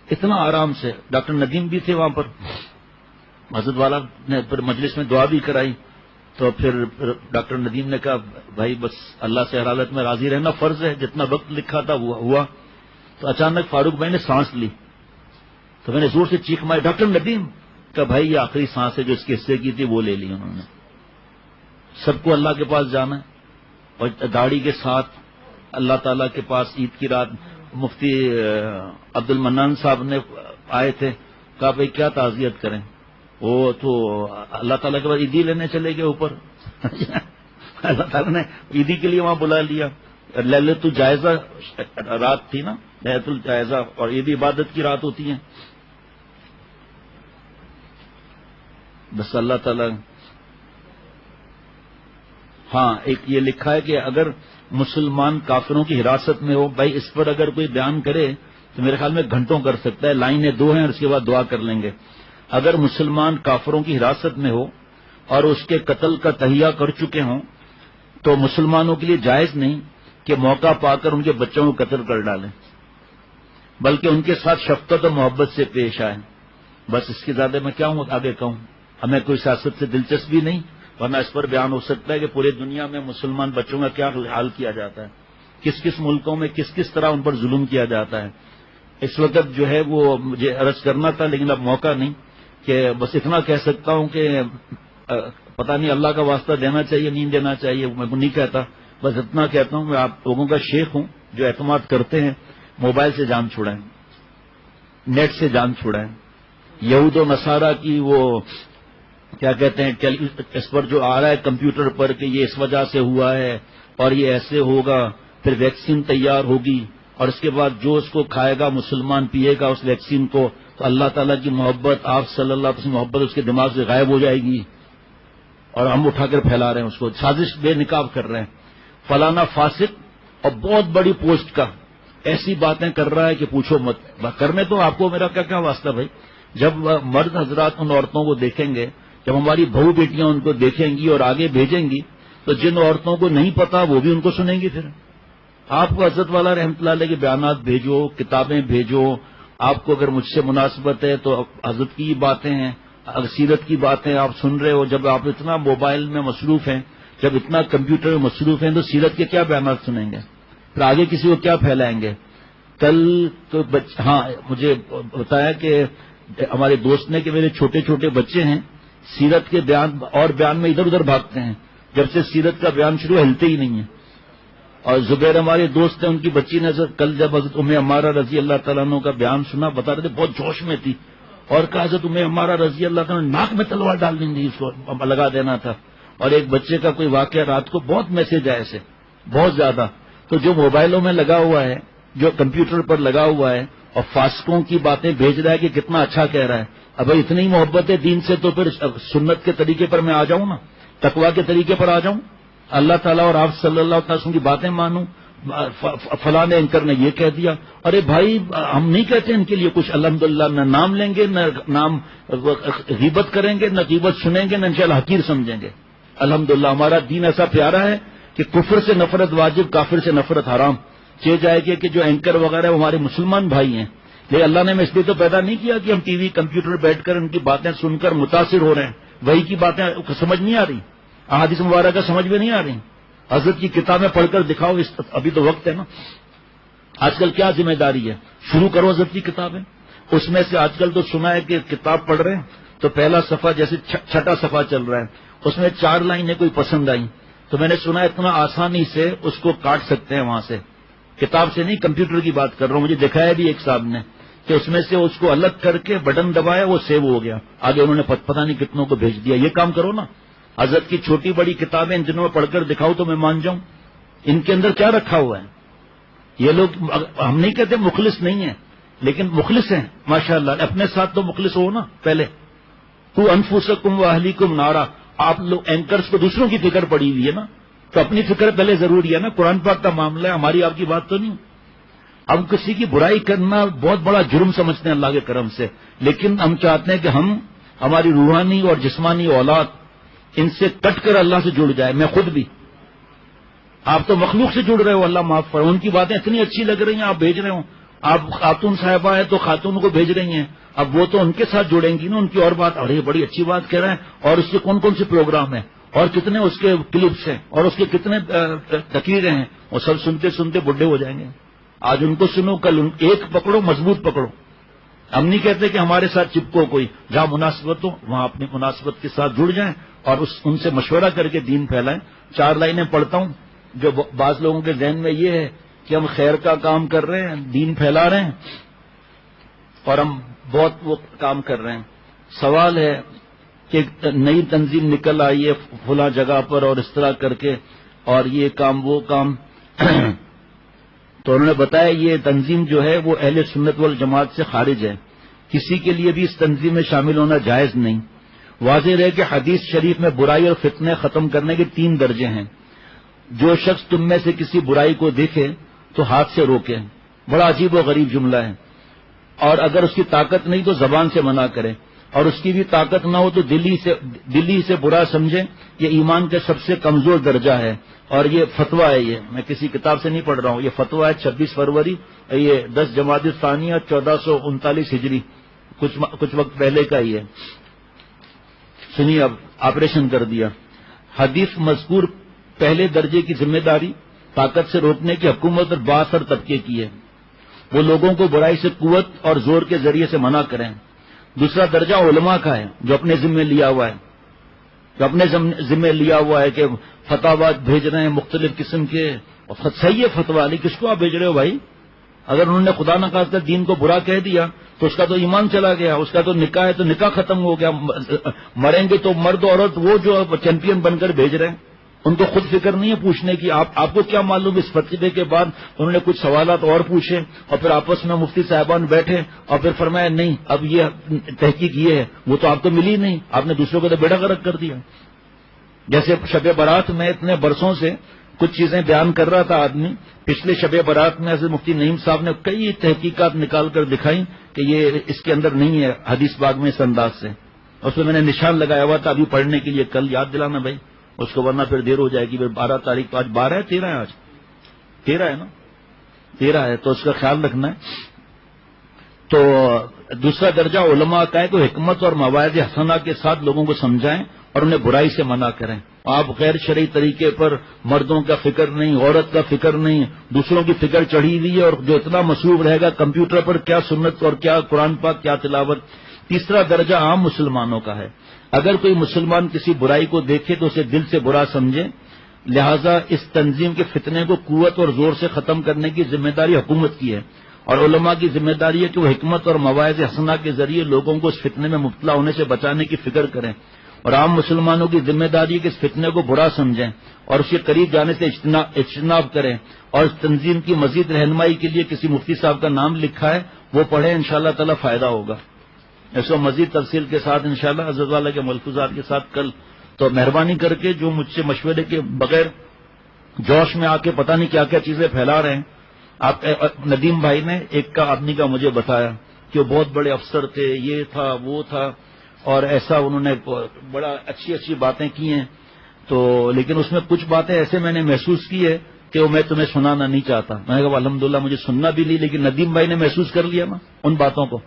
اتنا آرام سے. ڈاکٹر ندیم بھی تھے وہاں پر. حضرت والا نے پھر مجلس میں دعا بھی کرائی. تو پھر ڈاکٹر ندیم نے کہا بھائی بس اللہ سے ہر حالت میں راضی رہنا فرض ہے. جتنا وقت لکھا تھا وہ ہوا. تو اچانک فاروق بھائی نے سانس لی. تو میں نے زور سے چیخ ماری ڈاکٹر ندیم کا بھائی یہ آخری سانس ہے جو اس کے حصے کی تھی وہ لے لی انہوں نے. سب کو اللہ کے پاس جانا ہے اور داڑھی کے ساتھ اللہ تعالیٰ کے پاس. عید کی رات مفتی عبد المنان صاحب نے آئے تھے. کہا بھائی کیا تعزیت کریں؟ وہ تو اللہ تعالیٰ کے پاس عیدی لینے چلے گئے اوپر. اللہ تعالیٰ نے عیدی کے لیے وہاں بلا لیا. للت الجائزہ رات تھی نا للت الجائزہ اور عید عبادت کی رات ہوتی ہیں. بس اللہ تعالیٰ. ہاں ایک یہ لکھا ہے کہ اگر مسلمان کافروں کی حراست میں ہو بھائی اس پر اگر کوئی بیان کرے تو میرے خیال میں گھنٹوں کر سکتا ہے. لائنیں 2 ہیں اور اس کے بعد دعا کر لیں گے. اگر مسلمان کافروں کی حراست میں ہو اور اس کے قتل کا تہیہ کر چکے ہوں تو مسلمانوں کے لیے جائز نہیں کہ موقع پا کر ان کے بچوں کو قتل کر ڈالیں بلکہ ان کے ساتھ شفقت اور محبت سے پیش آئیں. بس اس کے زیادہ میں کیا ہوں آگے کہوں. ہمیں کوئی سیاست سے دلچسپی نہیں ورنہ اس پر بیان ہو سکتا ہے کہ پورے دنیا میں مسلمان بچوں کا کیا حال کیا جاتا ہے. کس کس ملکوں میں کس کس طرح ان پر ظلم کیا جاتا ہے. اس وقت جو ہے وہ مجھے عرض کرنا تھا لیکن اب موقع نہیں کہ بس اتنا کہہ سکتا ہوں کہ پتہ نہیں اللہ کا واسطہ دینا چاہیے نہیں دینا چاہیے میں نہیں کہتا. بس اتنا کہتا ہوں میں آپ لوگوں کا شیخ ہوں جو اعتماد کرتے ہیں موبائل سے جان چھڑائیں نیٹ سے جان چھڑائیں. یہود و نصارہ کی وہ کیا کہتے ہیں اس پر جو آ رہا ہے کمپیوٹر پر کہ یہ اس وجہ سے ہوا ہے اور یہ ایسے ہوگا پھر ویکسین تیار ہوگی اور اس کے بعد جو اس کو کھائے گا مسلمان پیے گا اس ویکسین کو تو اللہ تعالیٰ کی محبت آپ صلی اللہ علیہ وسلم محبت اس کے دماغ سے غائب ہو جائے گی اور ہم اٹھا کر پھیلا رہے ہیں اس کو. سازش بے نقاب کر رہے ہیں. فلانا فاسق اور بہت بڑی پوسٹ کا ایسی باتیں کر رہا ہے کہ پوچھو مت. کرنے تو آپ کو میرا کیا واسطہ بھائی. جب مرد حضرات ان عورتوں کو دیکھیں گے جب ہماری بہو بیٹیاں ان کو دیکھیں گی اور آگے بھیجیں گی تو جن عورتوں کو نہیں پتا وہ بھی ان کو سنیں گی. پھر آپ کو حضرت والا رحمۃ اللہ علیہ کے بیانات بھیجو کتابیں بھیجو. آپ کو اگر مجھ سے مناسبت ہے تو حضرت کی باتیں ہیں سیرت کی باتیں آپ سن رہے ہو. جب آپ اتنا موبائل میں مصروف ہیں جب اتنا کمپیوٹر میں مصروف ہیں تو سیرت کے کیا بیانات سنیں گے پھر آگے کسی کو کیا پھیلائیں گے. کل تو ہاں مجھے بتایا کہ ہمارے دوست نے کہ میرے چھوٹے چھوٹے بچے ہیں سیرت کے بیان میں ادھر ادھر بھاگتے ہیں. جب سے سیرت کا بیان شروع ہلتے ہی نہیں ہیں. اور زبیر ہمارے دوست ہیں ان کی بچی نے کل جب حضرت ام عمارہ رضی اللہ تعالیٰ عنہ کا بیان سنا بتا رہے تھے بہت جوش میں تھی اور کہا حضرت ام عمارہ رضی اللہ تعالیٰ ناک میں تلوار ڈال دیں گی اس کو لگا دینا تھا. اور ایک بچے کا کوئی واقعہ رات کو بہت میسج آئے سے بہت زیادہ. تو جو موبائلوں میں لگا ہوا ہے جو کمپیوٹر پر لگا ہوا ہے اور فاسقوں کی باتیں بھیج رہا ہے کہ کتنا اچھا کہہ رہا ہے. اب اتنی محبت ہے دین سے تو پھر سنت کے طریقے پر میں آ جاؤں نا تقویٰ کے طریقے پر آ جاؤں اللہ تعالیٰ اور آپ صلی اللہ علیہ وسلم کی باتیں مانوں. فلاں اینکر نے یہ کہہ دیا. ارے بھائی ہم نہیں کہتے ان کے لیے کچھ الحمدللہ نہ نام لیں گے نہ نام غیبت کریں گے نہ غیبت سنیں گے نہ انشاءاللہ حقیر سمجھیں گے. الحمدللہ ہمارا دین ایسا پیارا ہے کہ کفر سے نفرت واجب کافر سے نفرت حرام. چہ جائے گی کہ جو اینکر وغیرہ وہ ہمارے مسلمان بھائی ہیں لیکن اللہ نے ہمیں اس لیے تو پیدا نہیں کیا کہ ہم ٹی وی کمپیوٹر بیٹھ کر ان کی باتیں سن کر متاثر ہو رہے ہیں. وہی کی باتیں سمجھ نہیں آ رہی احادیث مبارکہ سمجھ میں نہیں آ رہی. حضرت کی کتابیں پڑھ کر دکھاؤ ابھی تو وقت ہے نا. آج کل کیا ذمہ داری ہے شروع کرو حضرت کی کتابیں. اس میں سے آج کل تو سنا ہے کہ کتاب پڑھ رہے ہیں تو پہلا صفحہ جیسے چھٹا صفحہ چل رہا ہے اس میں 4 لائنیں کوئی پسند آئیں تو میں نے سنا اتنا آسانی سے اس کو کاٹ سکتے ہیں وہاں سے. کتاب سے نہیں کمپیوٹر کی بات کر رہا ہوں. مجھے دکھایا بھی ایک صاحب نے کہ اس میں سے اس کو الگ کر کے بٹن دبایا وہ سیو ہو گیا، آگے انہوں نے پتہ نہیں کتنوں کو بھیج دیا. یہ کام کرو نا. حضرت کی چھوٹی بڑی کتابیں ان دنوں میں پڑھ کر دکھاؤ تو میں مان جاؤں ان کے اندر کیا رکھا ہوا ہے. یہ لوگ، ہم نہیں کہتے مخلص نہیں ہیں، لیکن مخلص ہیں ماشاءاللہ. اپنے ساتھ تو مخلص ہو نا پہلے. تو انفسکم واہلیکم نارا. آپ لوگ اینکرز کو دوسروں کی فکر پڑی ہوئی ہے نا، تو اپنی فکر پہلے ضروری ہے نا. قرآن پاک کا معاملہ ہے، ہماری آپ کی بات تو نہیں. ہم کسی کی برائی کرنا بہت بڑا جرم سمجھتے ہیں اللہ کے کرم سے، لیکن ہم چاہتے ہیں کہ ہماری روحانی اور جسمانی اولاد ان سے کٹ کر اللہ سے جڑ جائے. میں خود بھی. آپ تو مخلوق سے جڑ رہے ہو، اللہ معاف فرمائے. ان کی باتیں اتنی اچھی لگ رہی ہیں، آپ بھیج رہے ہو. آپ خاتون صاحبہ ہیں تو خاتون کو بھیج رہی ہیں، اب وہ تو ان کے ساتھ جڑیں گی نا. ان کی اور بات، ارے بڑی اچھی بات کہہ رہے ہیں، اور اس کے کون کون سے پروگرام ہیں اور کتنے اس کے کلپس ہیں اور اس کے کتنے تقریریں ہیں، وہ سب سنتے سنتے بڈھے ہو جائیں گے. آج ان کو سنو، کل ایک پکڑو، مضبوط پکڑو. ہم نہیں کہتے کہ ہمارے ساتھ چپکو کوئی، جہاں مناسبت ہو وہاں اپنی مناسبت کے ساتھ جڑ جائیں اور ان سے مشورہ کر کے دین پھیلائیں. 4 لائنیں پڑھتا ہوں. جو بعض لوگوں کے ذہن میں یہ ہے کہ ہم خیر کا کام کر رہے ہیں، دین پھیلا رہے ہیں اور ہم بہت وہ کام کر رہے ہیں. سوال ہے کہ نئی تنظیم نکل آئی ہے فلاں جگہ پر اور اس طرح کر کے، اور یہ کام وہ کام تو انہوں نے بتایا یہ تنظیم جو ہے وہ اہل سنت والجماعت سے خارج ہے. کسی کے لیے بھی اس تنظیم میں شامل ہونا جائز نہیں. واضح رہے کہ حدیث شریف میں برائی اور فتنے ختم کرنے کے 3 درجے ہیں. جو شخص تم میں سے کسی برائی کو دیکھے تو ہاتھ سے روکے. بڑا عجیب و غریب جملہ ہے. اور اگر اس کی طاقت نہیں تو زبان سے منع کرے، اور اس کی بھی طاقت نہ ہو تو دلی سے برا سمجھے. یہ ایمان کا سب سے کمزور درجہ ہے. اور یہ فتویٰ ہے، یہ میں کسی کتاب سے نہیں پڑھ رہا ہوں، یہ فتویٰ ہے 26 فروری، یہ 10 جمادی الثانیہ 1439 ہجری، کچھ وقت پہلے کا ہی ہے. سنیے، اب آپریشن کر دیا. حدیث مذکور پہلے درجے کی ذمہ داری طاقت سے روکنے کی حکومت اور بااثر طبقے کی ہے. وہ لوگوں کو برائی سے قوت اور زور کے ذریعے سے منع کریں. دوسرا درجہ علماء کا ہے، جو اپنے ذمہ لیا ہوا ہے، کہ فتاوات بھیج رہے ہیں مختلف قسم کے. صحیح ہے فتویٰ، لیکن کس کو آپ بھیج رہے ہو بھائی؟ اگر انہوں نے خدا نہ خواستہ دین کو برا کہہ دیا تو اس کا تو ایمان چلا گیا، اس کا تو نکاح ہے تو نکاح ختم ہو گیا. مریں گے تو مرد عورت وہ جو چیمپئن بن کر بھیج رہے ہیں، ان کو خود فکر نہیں ہے پوچھنے کی. آپ کو کیا معلوم؟ اس فتوے کے بعد انہوں نے کچھ سوالات اور پوچھے اور پھر آپس میں مفتی صاحبان بیٹھے اور پھر فرمایا نہیں اب یہ تحقیق یہ ہے، وہ تو آپ کو ملی نہیں، آپ نے دوسروں کو تو بیڑا غرق کر دیا. جیسے شب برات میں اتنے برسوں سے کچھ چیزیں بیان کر رہا تھا آدمی، پچھلے شب برات میں حضرت مفتی نعیم صاحب نے کئی تحقیقات نکال کر دکھائیں کہ یہ اس کے اندر نہیں ہے حدیث باغ میں اس انداز سے. اس میں نے نشان لگایا ہوا تھا ابھی پڑھنے کے لیے، کل یاد دلانا بھائی اس کو، ورنہ پھر دیر ہو جائے گی. پھر 12 تاریخ تو آج 12 ہے 13 ہے، آج 13 ہے نا، 13 ہے، تو اس کا خیال رکھنا ہے. تو دوسرا درجہ علماء کا ہے کہ حکمت اور مواعظ حسنہ کے ساتھ لوگوں کو سمجھائیں اور انہیں برائی سے منع کریں. آپ غیر شرعی طریقے پر مردوں کا فکر نہیں، عورت کا فکر نہیں، دوسروں کی فکر چڑھی ہوئی ہے، اور جو اتنا مصروف رہے گا کمپیوٹر پر کیا سنت اور کیا قرآن پاک کیا تلاوت. تیسرا درجہ عام مسلمانوں کا ہے. اگر کوئی مسلمان کسی برائی کو دیکھے تو اسے دل سے برا سمجھے. لہذا اس تنظیم کے فتنے کو قوت اور زور سے ختم کرنے کی ذمہ داری حکومت کی ہے، اور علماء کی ذمہ داری ہے کہ وہ حکمت اور مواعظ حسنہ کے ذریعے لوگوں کو اس فتنے میں مبتلا ہونے سے بچانے کی فکر کریں. اور عام مسلمانوں کی ذمہ داری ہے کہ اس فتنے کو برا سمجھیں اور اس کے قریب جانے سے اجتناب کریں. اور اس تنظیم کی مزید رہنمائی کے لیے کسی مفتی صاحب کا نام لکھا ہے، وہ پڑھیں، انشاءاللہ تعالی فائدہ ہوگا. اس کو مزید تفصیل کے ساتھ انشاءاللہ حضرت والا کے ملفوظات کے ساتھ کل. تو مہربانی کر کے جو مجھ سے مشورے کے بغیر جوش میں آ کے پتہ نہیں کیا کیا چیزیں پھیلا رہے ہیں. آپ ندیم بھائی نے ایک کا آدمی کا مجھے بتایا کہ وہ بہت بڑے افسر تھے، یہ تھا وہ تھا، اور ایسا انہوں نے بڑا اچھی باتیں کی ہیں. تو لیکن اس میں کچھ باتیں ایسے میں نے محسوس کی ہے کہ وہ میں تمہیں سنانا نہیں چاہتا. میں نے کہا الحمدللہ مجھے سننا بھی نہیں، لیکن ندیم بھائی نے محسوس کر لیا نا ان باتوں کو.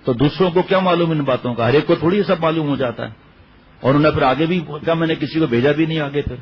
تو دوسروں کو کیا معلوم ان باتوں کا؟ ہر ایک کو تھوڑی یہ سب معلوم ہو جاتا ہے. اور انہوں نے پھر آگے بھی کہا، میں نے کسی کو بھیجا بھی نہیں آگے. پھر